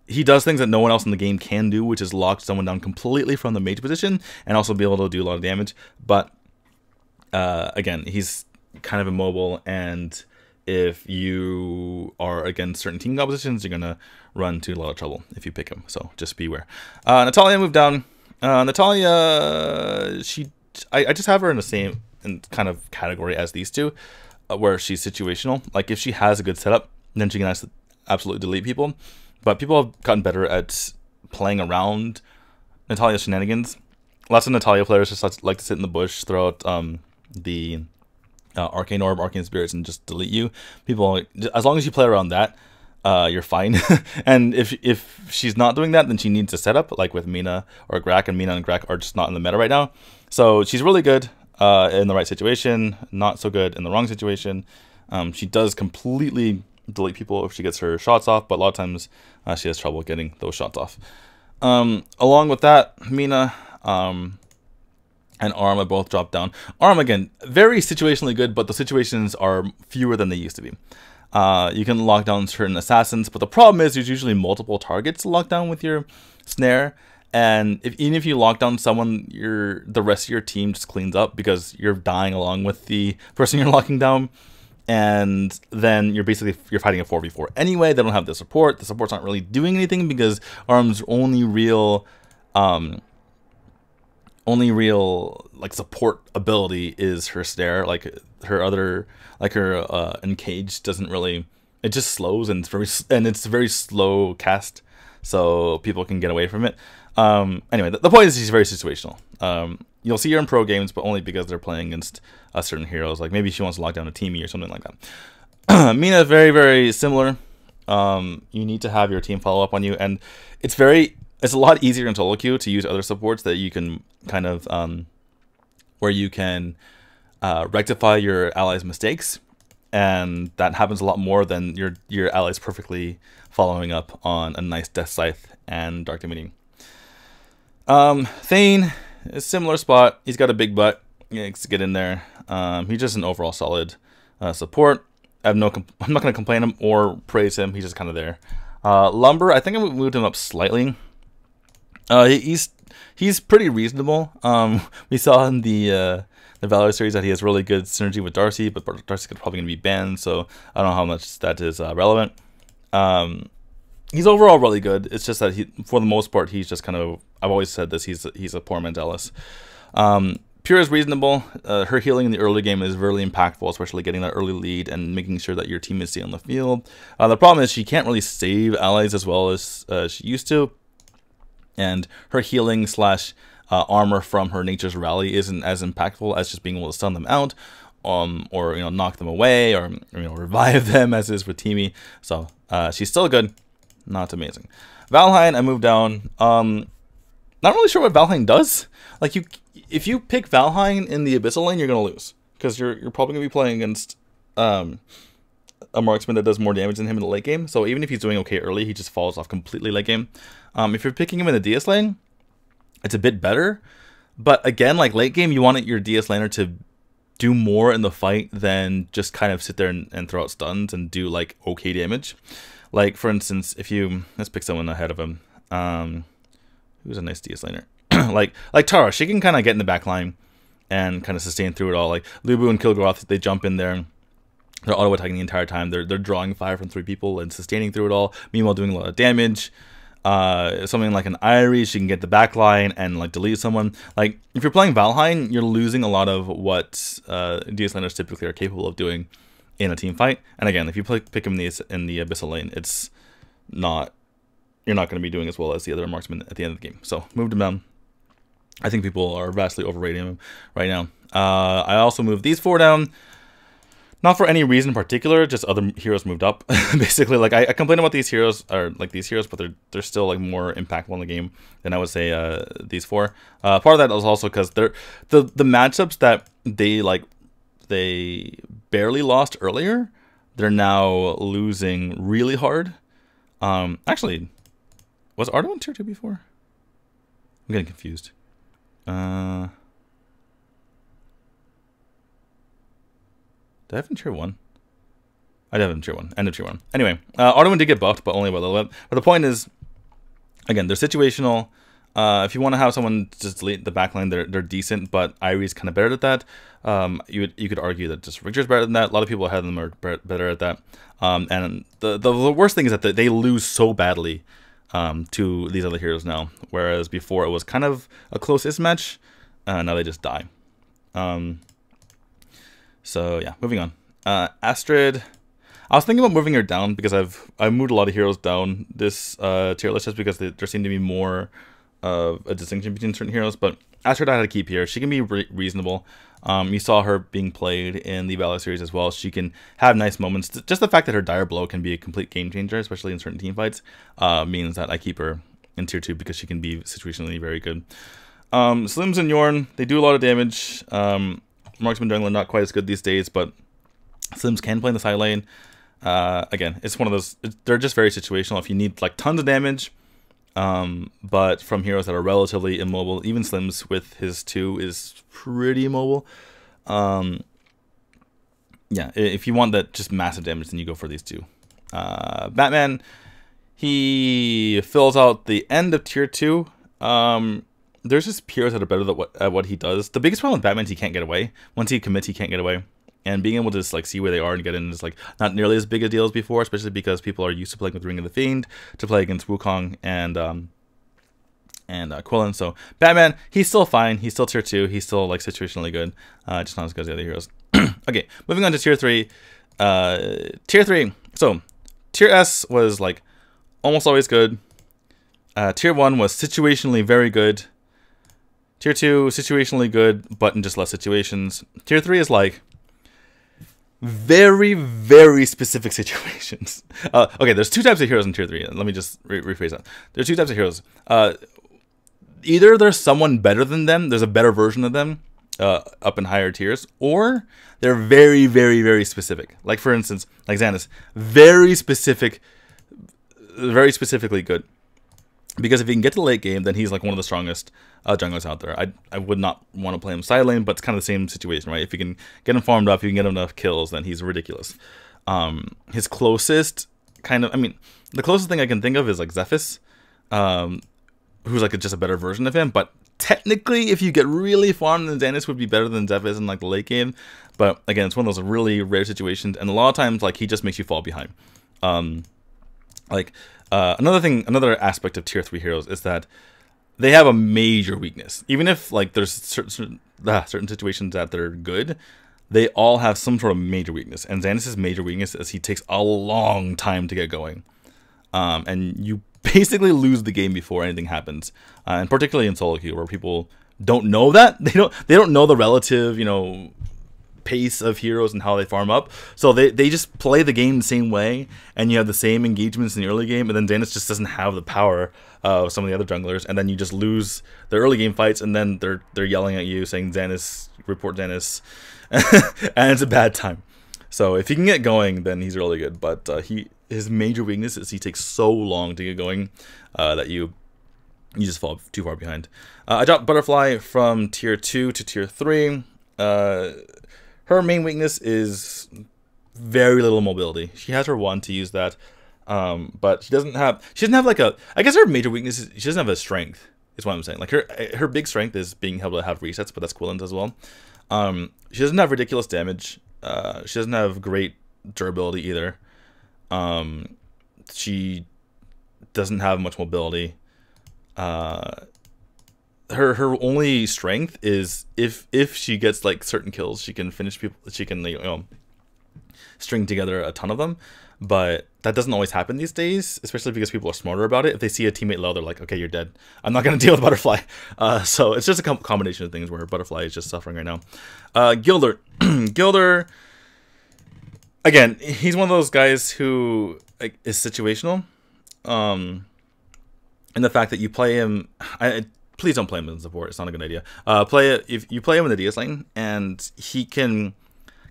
He does things that no one else in the game can do, which is lock someone down completely from the mage position and also be able to do a lot of damage. But again, he's kind of immobile, and if you are against certain team compositions, you're going to run into a lot of trouble if you pick him. So just beware. Natalia moved down. Natalia, I just have her in the same kind of category as these two, where she's situational. Like if she has a good setup, then she can absolutely delete people. But people have gotten better at playing around Natalia's shenanigans. Lots of Natalia players just like to sit in the bush, throw out the Arcane Orb, Arcane Spirits, and just delete you. People, as long as you play around that, you're fine. And if she's not doing that, then she needs a setup, like with Mina or Grak, and Mina and Grak are just not in the meta right now. So she's really good in the right situation, not so good in the wrong situation. She does completely delete people if she gets her shots off, but a lot of times she has trouble getting those shots off. Along with that, Mina and Arma both drop down. Arma, again, very situationally good, but the situations are fewer than they used to be. You can lock down certain assassins, but the problem is there's usually multiple targets to lock down with your snare. And even if you lock down someone, the rest of your team just cleans up because you're dying along with the person you're locking down. And then you're fighting a 4v4 anyway. They don't have the support. The support's not really doing anything because Arm's only real like support ability is her snare. Like her Encage doesn't really. It just slows and it's very slow cast, so people can get away from it. Anyway, the point is she's very situational. You'll see her in pro games, but only because they're playing against certain heroes. Like maybe she wants to lock down a teamie or something like that. Mina is very, very similar. You need to have your team follow up on you, and it's a lot easier in solo queue to use other supports that you can kind of where you can rectify your allies' mistakes, and that happens a lot more than your allies perfectly following up on a nice Death Scythe and Dark Dominion. Thane, a similar spot. He's got a big butt. He likes to get in there. He's just an overall solid support. I'm not going to complain him or praise him. He's just kind of there. Lumber, I think I moved him up slightly. He's pretty reasonable. We saw in the Valor series that he has really good synergy with Darcy, but Darcy's probably going to be banned, so I don't know how much that is relevant. He's overall really good. It's just that for the most part, he's just kind of. I've always said this. He's a poor Mendalis. Pure is reasonable. Her healing in the early game is really impactful, especially getting that early lead and making sure that your team is staying on the field. The problem is she can't really save allies as well as she used to, and her healing / armor from her Nature's Rally isn't as impactful as just being able to stun them out, or knock them away, or revive them as is with Teamy. So she's still good. Not amazing. Valheim, I moved down. Not really sure what Valheim does. Like if you pick Valheim in the Abyssal lane, you're gonna lose because you're probably gonna be playing against a marksman that does more damage than him in the late game. So even if he's doing okay early, he just falls off completely late game. If you're picking him in the DS lane, it's a bit better. But again, like late game, you want your DS laner to do more in the fight than just kind of sit there and throw out stuns and do like okay damage. Like for instance, let's pick someone ahead of him. Who's a nice DS laner? like Tara, she can kind of get in the back line and kind of sustain through it all. Like Lubu and Kilgoroth, they jump in there. They're auto attacking the entire time. They're drawing fire from 3 people and sustaining through it all. Meanwhile, doing a lot of damage. Something like an Irie, she can get the back line and like delete someone. Like if you're playing Valheim, you're losing a lot of what DS laners typically are capable of doing in a team fight. And again, if you pick him in the Abyssal lane, you're not going to be doing as well as the other marksman at the end of the game. So moved him down. I think people are vastly overrating him right now. I also moved these 4 down. Not for any reason in particular, just other heroes moved up. Basically, like I complain about these heroes, but they're still like more impactful in the game than I would say these 4. Part of that was also because the matchups that they barely lost earlier, they're now losing really hard. Actually, was Ardo in tier 2 before? I'm getting confused. Did I have him tier 1? I did have him tier 1. End of tier 1. Anyway, Ardo did get buffed, but only by a little bit. But the point is, again, they're situational. If you want to have someone just delete the backline, they're decent, but Irie's kind of better at that. You could argue that just Richard's better than that. A lot of people ahead of them are better at that. And the worst thing is that they lose so badly to these other heroes now, whereas before it was kind of a close-ish match. Now they just die. So yeah, moving on. Astrid, I was thinking about moving her down because I've moved a lot of heroes down this tier list just because there seemed to be more of a distinction between certain heroes. But Astrid I had to keep here. She can be reasonable. You saw her being played in the Valor series as well. She can have nice moments. Just the fact that her Dire Blow can be a complete game changer, especially in certain team fights, means that I keep her in tier 2 because she can be situationally very good. Slims and Yorn, they do a lot of damage. Marksman Jungler not quite as good these days, but Slims can play in the side lane. Again, it's one of those. They're just very situational. If you need like tons of damage, But from heroes that are relatively immobile, even Slims with his 2 is pretty immobile. Yeah, if you want that just massive damage, then you go for these 2. Batman, he fills out the end of tier 2. There's just heroes that are better at what he does. The biggest problem with Batman is he can't get away. Once he commits, he can't get away. And being able to just like see where they are and get in is like not nearly as big a deal as before, especially because people are used to playing with Ring of the Fiend to play against Wukong and Quillen. So Batman, he's still fine. He's still tier 2. He's still like situationally good, just not as good as the other heroes. Okay, moving on to tier 3. Tier 3. So tier S was like almost always good. Tier 1 was situationally very good. Tier 2, situationally good, but in just less situations. Tier 3 is like very, very specific situations. Okay, there's 2 types of heroes in tier 3. Let me just rephrase that. There's 2 types of heroes. Either there's someone better than them, there's a better version of them up in higher tiers, or they're very, very, very specific. Like, for instance, like Xannis, very specific, very specifically good. Because if he can get to the late game, then he's like one of the strongest junglers out there. I would not want to play him side lane, but it's kind of the same situation, right? If you can get him farmed up, if you can get him enough kills, then he's ridiculous. His closest kind of, I mean, the closest thing I can think of is like Zephys, who's like just a better version of him. But technically, if you get really farmed, then Xannis would be better than Zephys in like the late game. But again, it's one of those really rare situations, and a lot of times, like, he just makes you fall behind. Another aspect of tier 3 heroes is that they have a major weakness. Even if like there's certain situations that they're good, they all have some sort of major weakness. And Xannis' major weakness is he takes a long time to get going, and you basically lose the game before anything happens. And particularly in solo queue, where people don't know that they don't know the relative pace of heroes and how they farm up, so they just play the game the same way, and you have the same engagements in the early game, and then Xannis just doesn't have the power of some of the other junglers, and then you just lose the early game fights, and then they're yelling at you saying Xannis, report Xannis, and it's a bad time. So if he can get going, then he's really good, but his major weakness is he takes so long to get going that you just fall too far behind. I dropped Butterfly from tier 2 to tier 3. Her main weakness is very little mobility. She has her 1 to use that, but she doesn't have like a, I guess her major weakness is she doesn't have a strength, is what I'm saying. Like her big strength is being able to have resets, but that's Quillen's as well. She doesn't have ridiculous damage. She doesn't have great durability either. She doesn't have much mobility. Her only strength is if she gets like certain kills, she can finish people. She can string together a ton of them, but that doesn't always happen these days, especially because people are smarter about it. If they see a teammate low, they're like, okay, you're dead. I'm not gonna deal with Butterfly. So it's just a combination of things where Butterfly is just suffering right now. Gilder, Gilder. Again, he's one of those guys who like is situational. And the fact that you play him, please don't play him in support. It's not a good idea. If you play him in the DS lane, and he can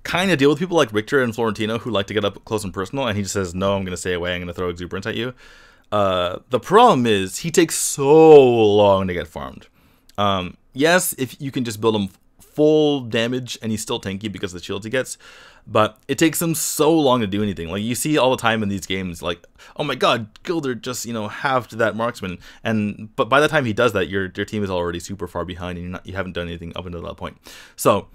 kind of deal with people like Richter and Florentino who like to get up close and personal, and he just says, no, I'm going to stay away. I'm going to throw exuberance at you. The problem is he takes so long to get farmed. Yes, if you can just build him full damage and he's still tanky because of the shields he gets, but it takes him so long to do anything. Like you see all the time in these games, like, oh my god, Gilder just halved that marksman, but by the time he does that, your team is already super far behind, and you haven't done anything up until that point. So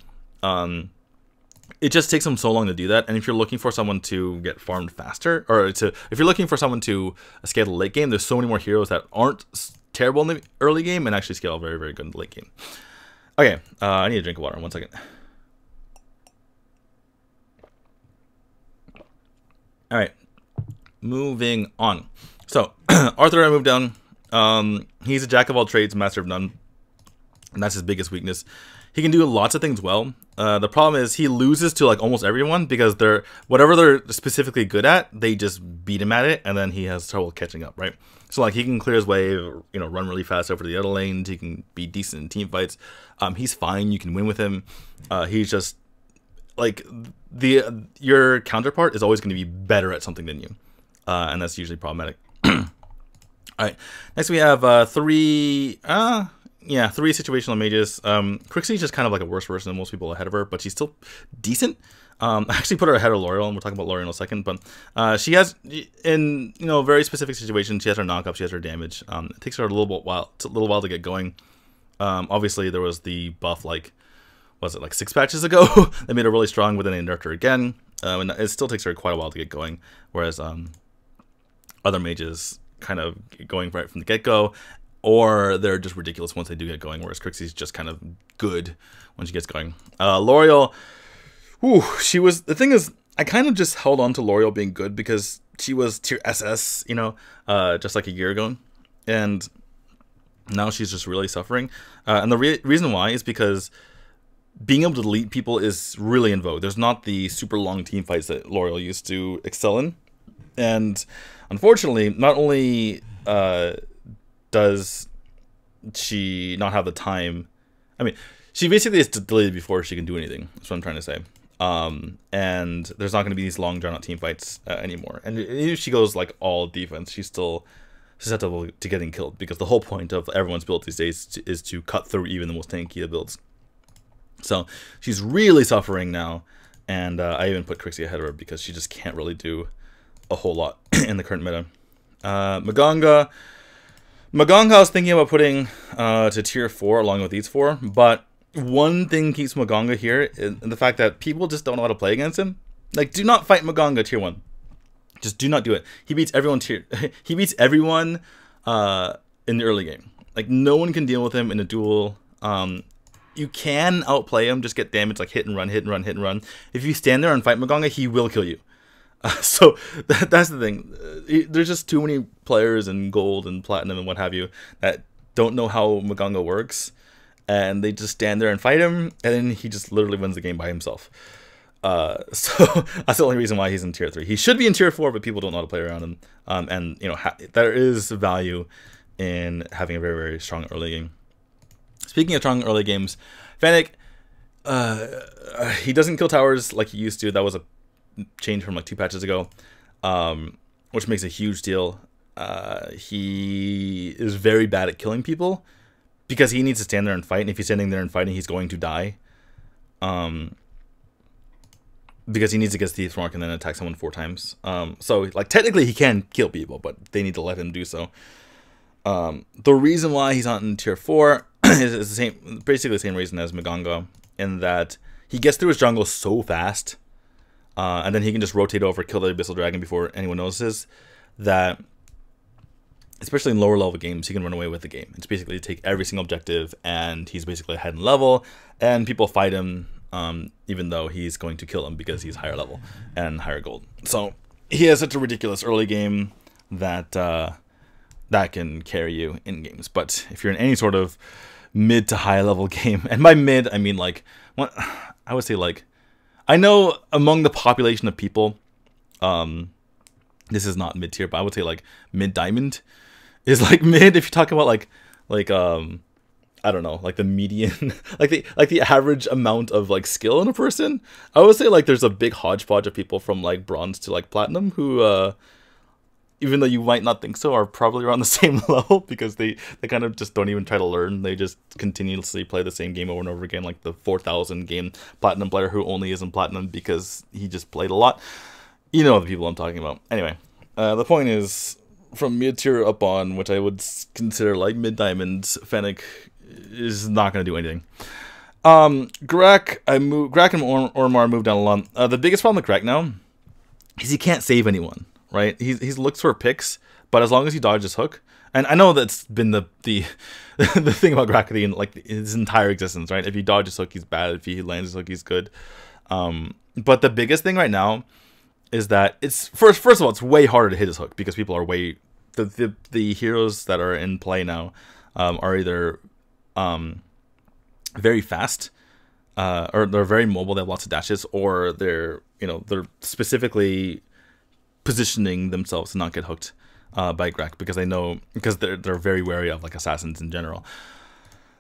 it just takes him so long to do that. And if you're looking for someone to get farmed faster, or if you're looking for someone to scale the late game, there's so many more heroes that aren't terrible in the early game and actually scale very, very good in the late game. Okay, I need a drink of water. 1 second. All right, moving on. So Arthur, I moved down. He's a jack of all trades, master of none, and that's his biggest weakness. He can do lots of things well. The problem is he loses to like almost everyone because whatever they're specifically good at, they just beat him at it, and then he has trouble catching up, right? So like he can clear his way, run really fast over the other lanes. He can be decent in team fights. He's fine. You can win with him. He's just like your counterpart is always going to be better at something than you, and that's usually problematic. All right. Next we have three situational mages. Crixie's just kind of like a worse version than most people ahead of her, but she's still decent. I actually put her ahead of L'Oreal, and we'll talk about L'Oreal in a second. But she has, in very specific situations, she has her knock-up, she has her damage. It takes her a little while to get going. Obviously, there was the buff, like, was it like 6 patches ago? They made her really strong, but then they nerfed her again. And it still takes her quite a while to get going, whereas other mages kind of going right from the get-go, or they're just ridiculous once they do get going, whereas Crixie's just kind of good when she gets going. L'Oreal, the thing is, I kind of just held on to L'Oreal being good because she was tier SS, just like a year ago, and now she's just really suffering. And the reason why is because being able to delete people is really in vogue. There's not the super long team fights that L'Oreal used to excel in. And unfortunately, not only does she not have the time, I mean, she basically is deleted before she can do anything. That's what I'm trying to say. And there's not going to be these long drawn out team fights anymore. And if she goes like all defense, she's still susceptible to getting killed, because the whole point of everyone's build these days is to cut through even the most tanky of builds. So she's really suffering now, and I even put Crixie ahead of her because she just can't really do a whole lot in the current meta. Maganga I was thinking about putting to tier 4 along with these 4, but one thing keeps Maganga here is the fact that people just don't know how to play against him. Like, do not fight Maganga tier 1. Just do not do it. He beats everyone he beats everyone in the early game. Like, no one can deal with him in a duel. You can outplay him, just get damage, like hit and run, hit and run, hit and run. If you stand there and fight Maganga, he will kill you. So that's the thing. There's just too many players in gold and platinum and what have you that don't know how Maganga works, and they just stand there and fight him, and then he just literally wins the game by himself. So that's the only reason why he's in tier 3. He should be in tier 4, but people don't know how to play around him. And there is value in having a very, very strong early game. Speaking of strong early games, Fennec, he doesn't kill towers like he used to. That was a change from like 2 patches ago, which makes a huge deal. He is very bad at killing people because he needs to stand there and fight, and if he's standing there and fighting, he's going to die. Because he needs to get Thief's Mark and then attack someone 4 times. So like technically he can kill people, but they need to let him do so. The reason why he's not in tier 4 is basically the same reason as Maganga, in that he gets through his jungle so fast, and then he can just rotate over, kill the Abyssal Dragon before anyone notices, that especially in lower level games, he can run away with the game. It's basically take every single objective, and he's basically ahead in level, and people fight him, even though he's going to kill them because he's higher level and higher gold. So he has such a ridiculous early game that that can carry you in games. But if you're in any sort of mid to high level game, and by mid I mean like, what I would say, like, I know among the population of people, this is not mid tier, but I would say like mid diamond is like mid. If you talk about like I don't know, like the median, like the average amount of like skill in a person, I would say like there's a big hodgepodge of people from like bronze to like platinum who, even though you might not think so, are probably around the same level, because they kind of just don't even try to learn. They just continuously play the same game over and over again, like the 4,000 game platinum player who only is in platinum because he just played a lot. You know the people I'm talking about. Anyway, the point is, from mid tier up on, which I would consider like mid diamond, Fennec is not going to do anything. Grak and Ormar moved down a lot. The biggest problem with Grak now is he can't save anyone, right? He looks for picks, but as long as he dodges hook, and I know that's been the the thing about Grak like his entire existence, right? If he dodges hook, he's bad. If he lands his hook, he's good. But the biggest thing right now is that it's first of all, it's way harder to hit his hook because people are way the heroes that are in play now are either very fast, or they're very mobile, they have lots of dashes, or they're specifically positioning themselves to not get hooked by Grak, because they know, because they're very wary of like assassins in general.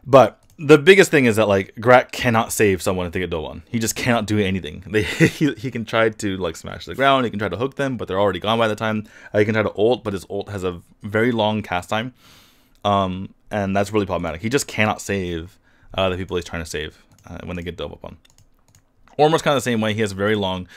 But the biggest thing is that like Grak cannot save someone if they get dole on. He just cannot do anything. He can try to like smash the ground. He can try to hook them, but they're already gone by the time. He can try to ult, but his ult has a very long cast time, and that's really problematic. He just cannot save the people he's trying to save when they get dove upon. Ormor's kind of the same way. He has very long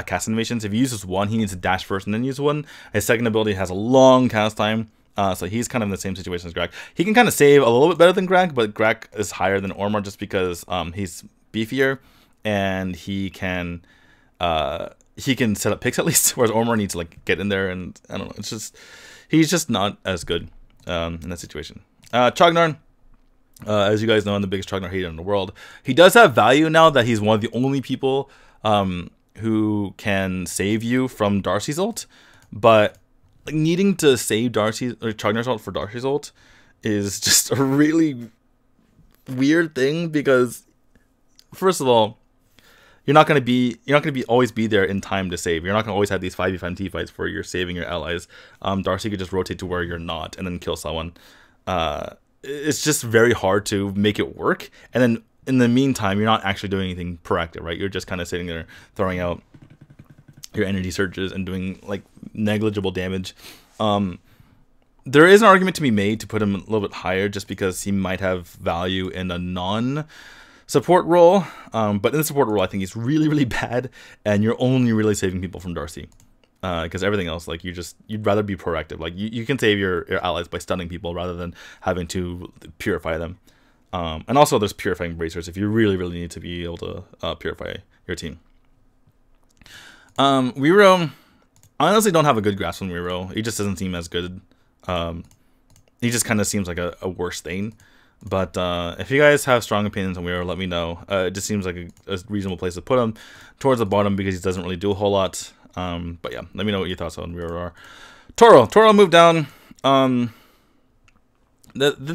cast animations. If he uses one, he needs to dash first and then use one. His second ability has a long cast time. So he's kind of in the same situation as Grak. He can kind of save a little bit better than Grak, but Grak is higher than Ormor just because he's beefier and he can set up picks at least, whereas Ormor needs to like get in there, and I don't know. It's just he's just not as good in that situation. Chognar, as you guys know, I'm the biggest Chognar hater in the world. He does have value now that he's one of the only people who can save you from Darcy's ult, but like needing to save Darcy's or Chognar's ult for Darcy's ult is just a really weird thing, because first of all, you're not gonna always be there in time to save. You're not gonna always have these 5v5 team fights where you're saving your allies. Darcy could just rotate to where you're not and then kill someone. It's just very hard to make it work. And then in the meantime, you're not actually doing anything proactive, right? You're just kind of sitting there throwing out your energy surges and doing like negligible damage. There is an argument to be made to put him a little bit higher just because he might have value in a non-support role. But in the support role, I think he's really, really bad, and you're only really saving people from Darcy. Because everything else, like you'd rather be proactive. Like you can save your allies by stunning people rather than having to purify them. And also there's purifying bracers if you really, really need to be able to purify your team. Wero, I honestly don't have a good grasp on Wero. He just doesn't seem as good. He just kind of seems like a worse thing. But if you guys have strong opinions on Wero, let me know. It just seems like a reasonable place to put him towards the bottom because he doesn't really do a whole lot. But yeah, let me know what your thoughts on Wero are. Toro moved down. The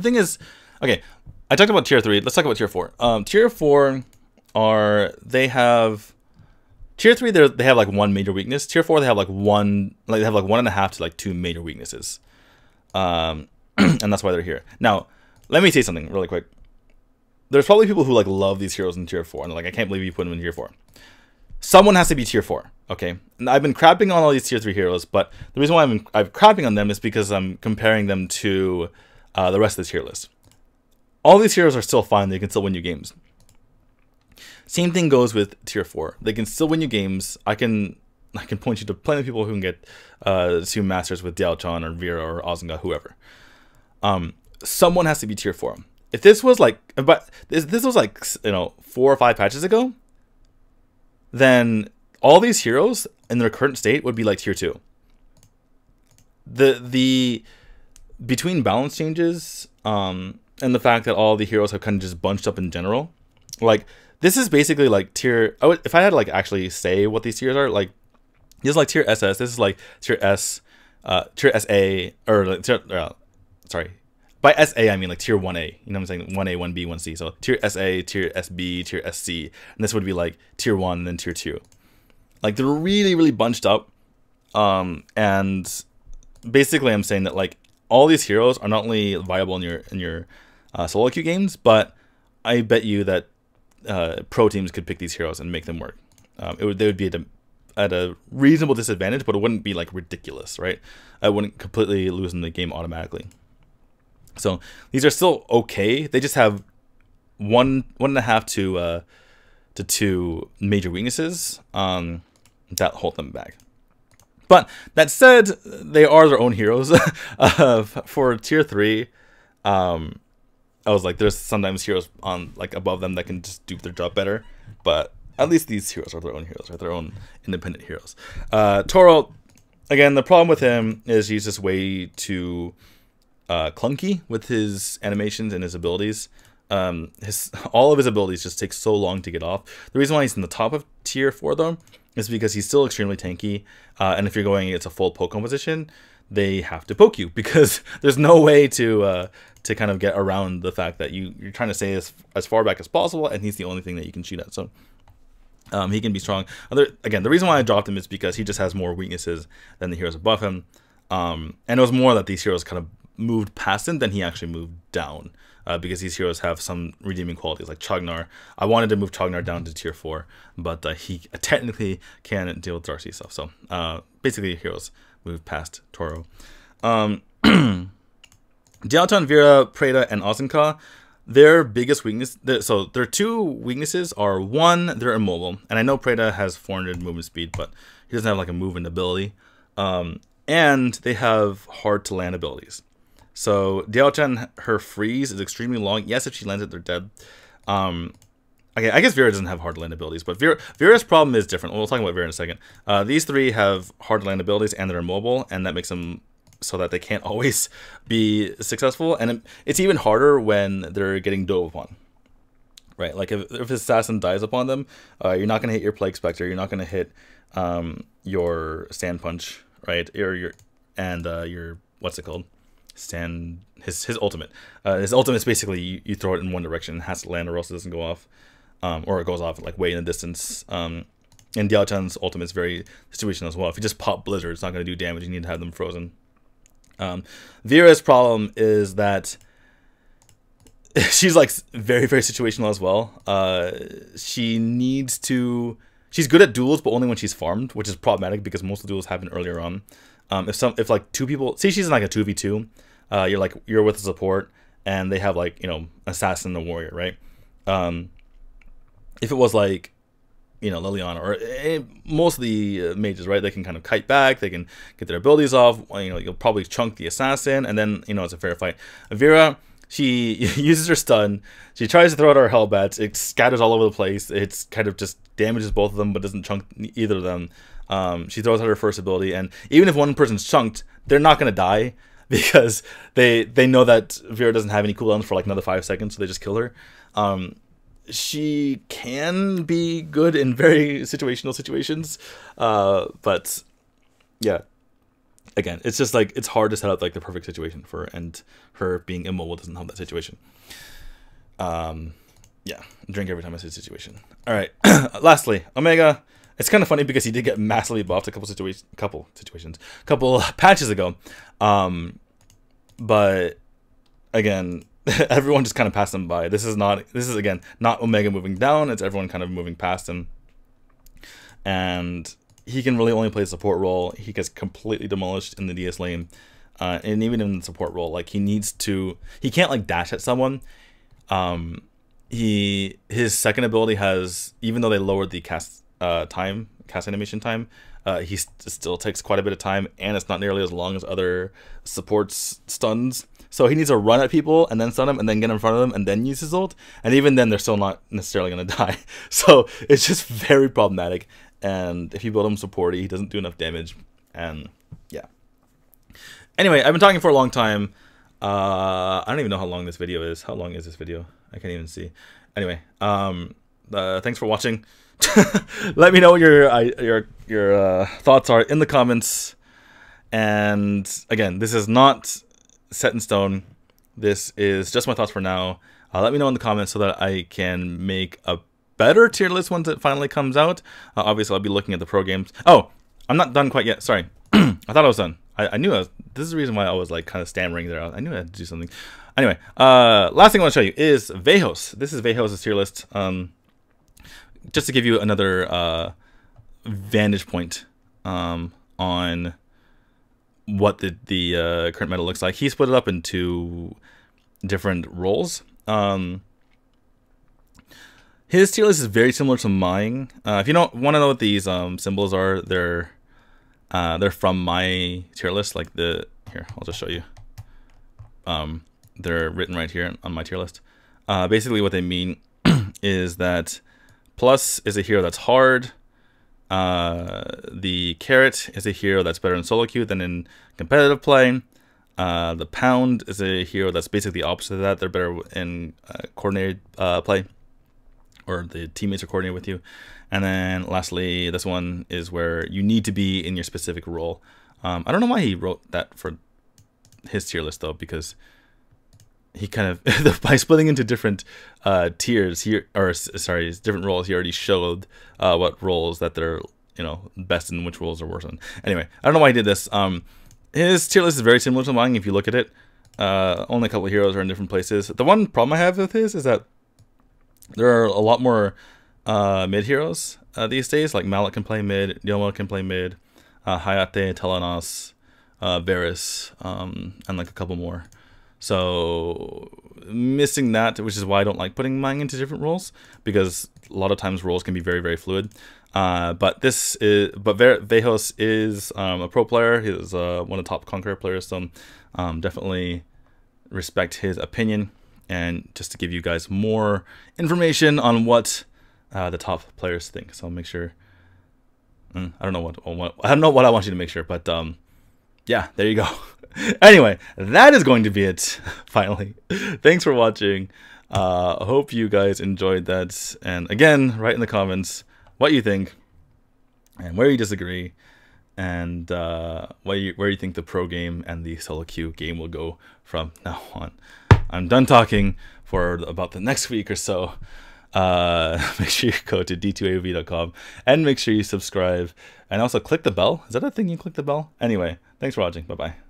thing is, okay, I talked about tier 3. Let's talk about tier 4. Tier 4 Tier 3, they have like one major weakness. Tier 4, they have like 1.5 to like 2 major weaknesses. And that's why they're here. Now, let me say something really quick. There's probably people who like love these heroes in tier 4 and they're like, I can't believe you put them in tier 4. Someone has to be tier 4, okay? And I've been crapping on all these tier 3 heroes, but the reason why I'm crapping on them is because I'm comparing them to the rest of the tier list. All these heroes are still fine. They can still win you games. Same thing goes with tier 4. They can still win you games. I can point you to plenty of people who can get 2 masters with Dialchon or Vera or Ozanga, whoever. Someone has to be tier 4. If this was like, this was like 4 or 5 patches ago, then all these heroes in their current state would be like tier 2. The between balance changes and the fact that all the heroes have kind of just bunched up in general, like. This is basically like tier. If I had to like actually say what these tiers are, like this is like tier SS. This is like tier S, tier SA, or like sorry. By SA I mean like tier 1A. You know what I'm saying? 1A, 1B, 1C. So tier SA, tier SB, tier SC, and this would be like tier 1 and then tier 2. Like they're really, really bunched up. And basically I'm saying that like all these heroes are not only viable in your solo queue games, but I bet you that pro teams could pick these heroes and make them work. They would be at a reasonable disadvantage, but it wouldn't be like ridiculous, right? I wouldn't completely lose in the game automatically. So these are still okay. They just have 1.5 to 2 major weaknesses that hold them back. But that said, they are their own heroes. For tier 3, I was like, there's sometimes heroes on like above them that can just do their job better, but at least these heroes are their own heroes, right? Their own independent heroes. Toro, again, the problem with him is he's just way too clunky with his animations and his abilities. All of his abilities just take so long to get off. The reason why he's in the top of tier 4 though is because he's still extremely tanky, and if you're going it's a full poke composition, they have to poke you because there's no way to kind of get around the fact that you're trying to stay as far back as possible, and he's the only thing that you can shoot at. So he can be strong. Again, the reason why I dropped him is because he just has more weaknesses than the heroes above him, and it was more that these heroes kind of moved past him, then he actually moved down. Because these heroes have some redeeming qualities, like Chognar. I wanted to move Chognar down to tier 4, but he technically can deal with Darcy stuff. So basically, heroes move past Toro. Dialton, Vera, Preda, and Ozenka, their biggest weakness. So their two weaknesses are, one, they're immobile, and I know Preda has 400 movement speed, but he doesn't have like a movement ability. And they have hard to land abilities. So Diao-chan, her freeze is extremely long. Yes, if she lands it, they're dead. Okay, I guess Vera doesn't have hard to land abilities, but Vera's problem is different. We'll talk about Vera in a second. These three have hard to land abilities and they're immobile, and that makes them so that they can't always be successful. And it's even harder when they're getting dove upon. Right, like if assassin dies upon them, you're not going to hit your Plague Spectre. You're not going to hit your Stand Punch, right? Or your what's it called? His ultimate. His ultimate is basically you throw it in one direction, it has to land, or else it doesn't go off, or it goes off like way in the distance. And Diao-chan's ultimate is very situational as well. If you just pop Blizzard, it's not going to do damage. You need to have them frozen. Vera's problem is that she's like very, very situational as well. She's good at duels, but only when she's farmed, which is problematic because most of the duels happen earlier on. If like two people, say she's in like a 2v2, you're with a support and they have like, assassin and warrior, right? If it was like, Liliana or most of the mages, right? They can kind of kite back, they can get their abilities off. You'll probably chunk the assassin, and then it's a fair fight. Vera, she uses her stun. She tries to throw out her Hellbats. It scatters all over the place. It's kind of just damages both of them, but doesn't chunk either of them. She throws out her first ability, and even if one person's chunked, they're not going to die because they know that Vera doesn't have any cooldowns for like another 5 seconds, so they just kill her. She can be good in very situational situations, but yeah. Again, it's just like it's hard to set up like the perfect situation for her, and her being immobile doesn't help that situation. Yeah, drink every time I say situation. All right. Lastly, Omega. It's kind of funny because he did get massively buffed a couple patches ago. But again, everyone just kind of passed him by. This is again not Omega moving down. It's everyone kind of moving past him, and he can really only play a support role. He gets completely demolished in the DS lane, and even in the support role, like he can't like dash at someone. His second ability has, even though they lowered the cast animation time, he still takes quite a bit of time, and it's not nearly as long as other supports stuns. So he needs to run at people and then stun them and then get in front of them and then use his ult, and even then they're still not necessarily going to die. So it's just very problematic. And if you build him supporty, he doesn't do enough damage. And yeah. Anyway, I've been talking for a long time. I don't even know how long this video is. How long is this video? I can't even see. Anyway, thanks for watching. Let me know what your thoughts are in the comments. And again, this is not set in stone. This is just my thoughts for now. Let me know in the comments so that I can make a better tier list once it finally comes out. Obviously, I'll be looking at the pro games. Oh, I'm not done quite yet. Sorry. I thought I was done. I knew this is the reason why I was like kind of stammering there. I knew I had to do something. Anyway, last thing I want to show you is Vejos. This is Vejos' tier list. Just to give you another vantage point on what the current meta looks like. He split it up into different roles. His tier list is very similar to mine. If you don't want to know what these symbols are, they're from my tier list. Like here, I'll just show you. They're written right here on my tier list. Basically, what they mean is that plus is a hero that's hard. The carrot is a hero that's better in solo queue than in competitive play. The pound is a hero that's basically the opposite of that. They're better in coordinated play, or the teammates are coordinated with you. And then lastly, this one is where you need to be in your specific role. I don't know why he wrote that for his tier list though, because he kind of by splitting into different tiers here, or sorry, different roles, he already showed what roles that they're best in, which roles are worse in. Anyway, I don't know why he did this. His tier list is very similar to mine if you look at it. Only a couple of heroes are in different places. The one problem I have with this is that there are a lot more mid heroes these days. Like Mallet can play mid, Yoma can play mid, Hayate, Tel'Annas, Varus, and like a couple more. So missing that, which is why I don't like putting mine into different roles, because a lot of times roles can be very, very fluid. But Vejos is a pro player. He's one of the top Conqueror players, so definitely respect his opinion. And just to give you guys more information on what the top players think, so make sure. I don't know what I want you to make sure, but yeah, there you go. Anyway, that is going to be it. Finally, thanks for watching. I hope you guys enjoyed that. And again, write in the comments what you think and where you disagree, and where you think the pro game and the solo queue game will go from now on. I'm done talking for about the next week or so. Make sure you go to d2aov.com and make sure you subscribe, and also click the bell. Is that a thing, you click the bell? Anyway, thanks for watching. Bye bye.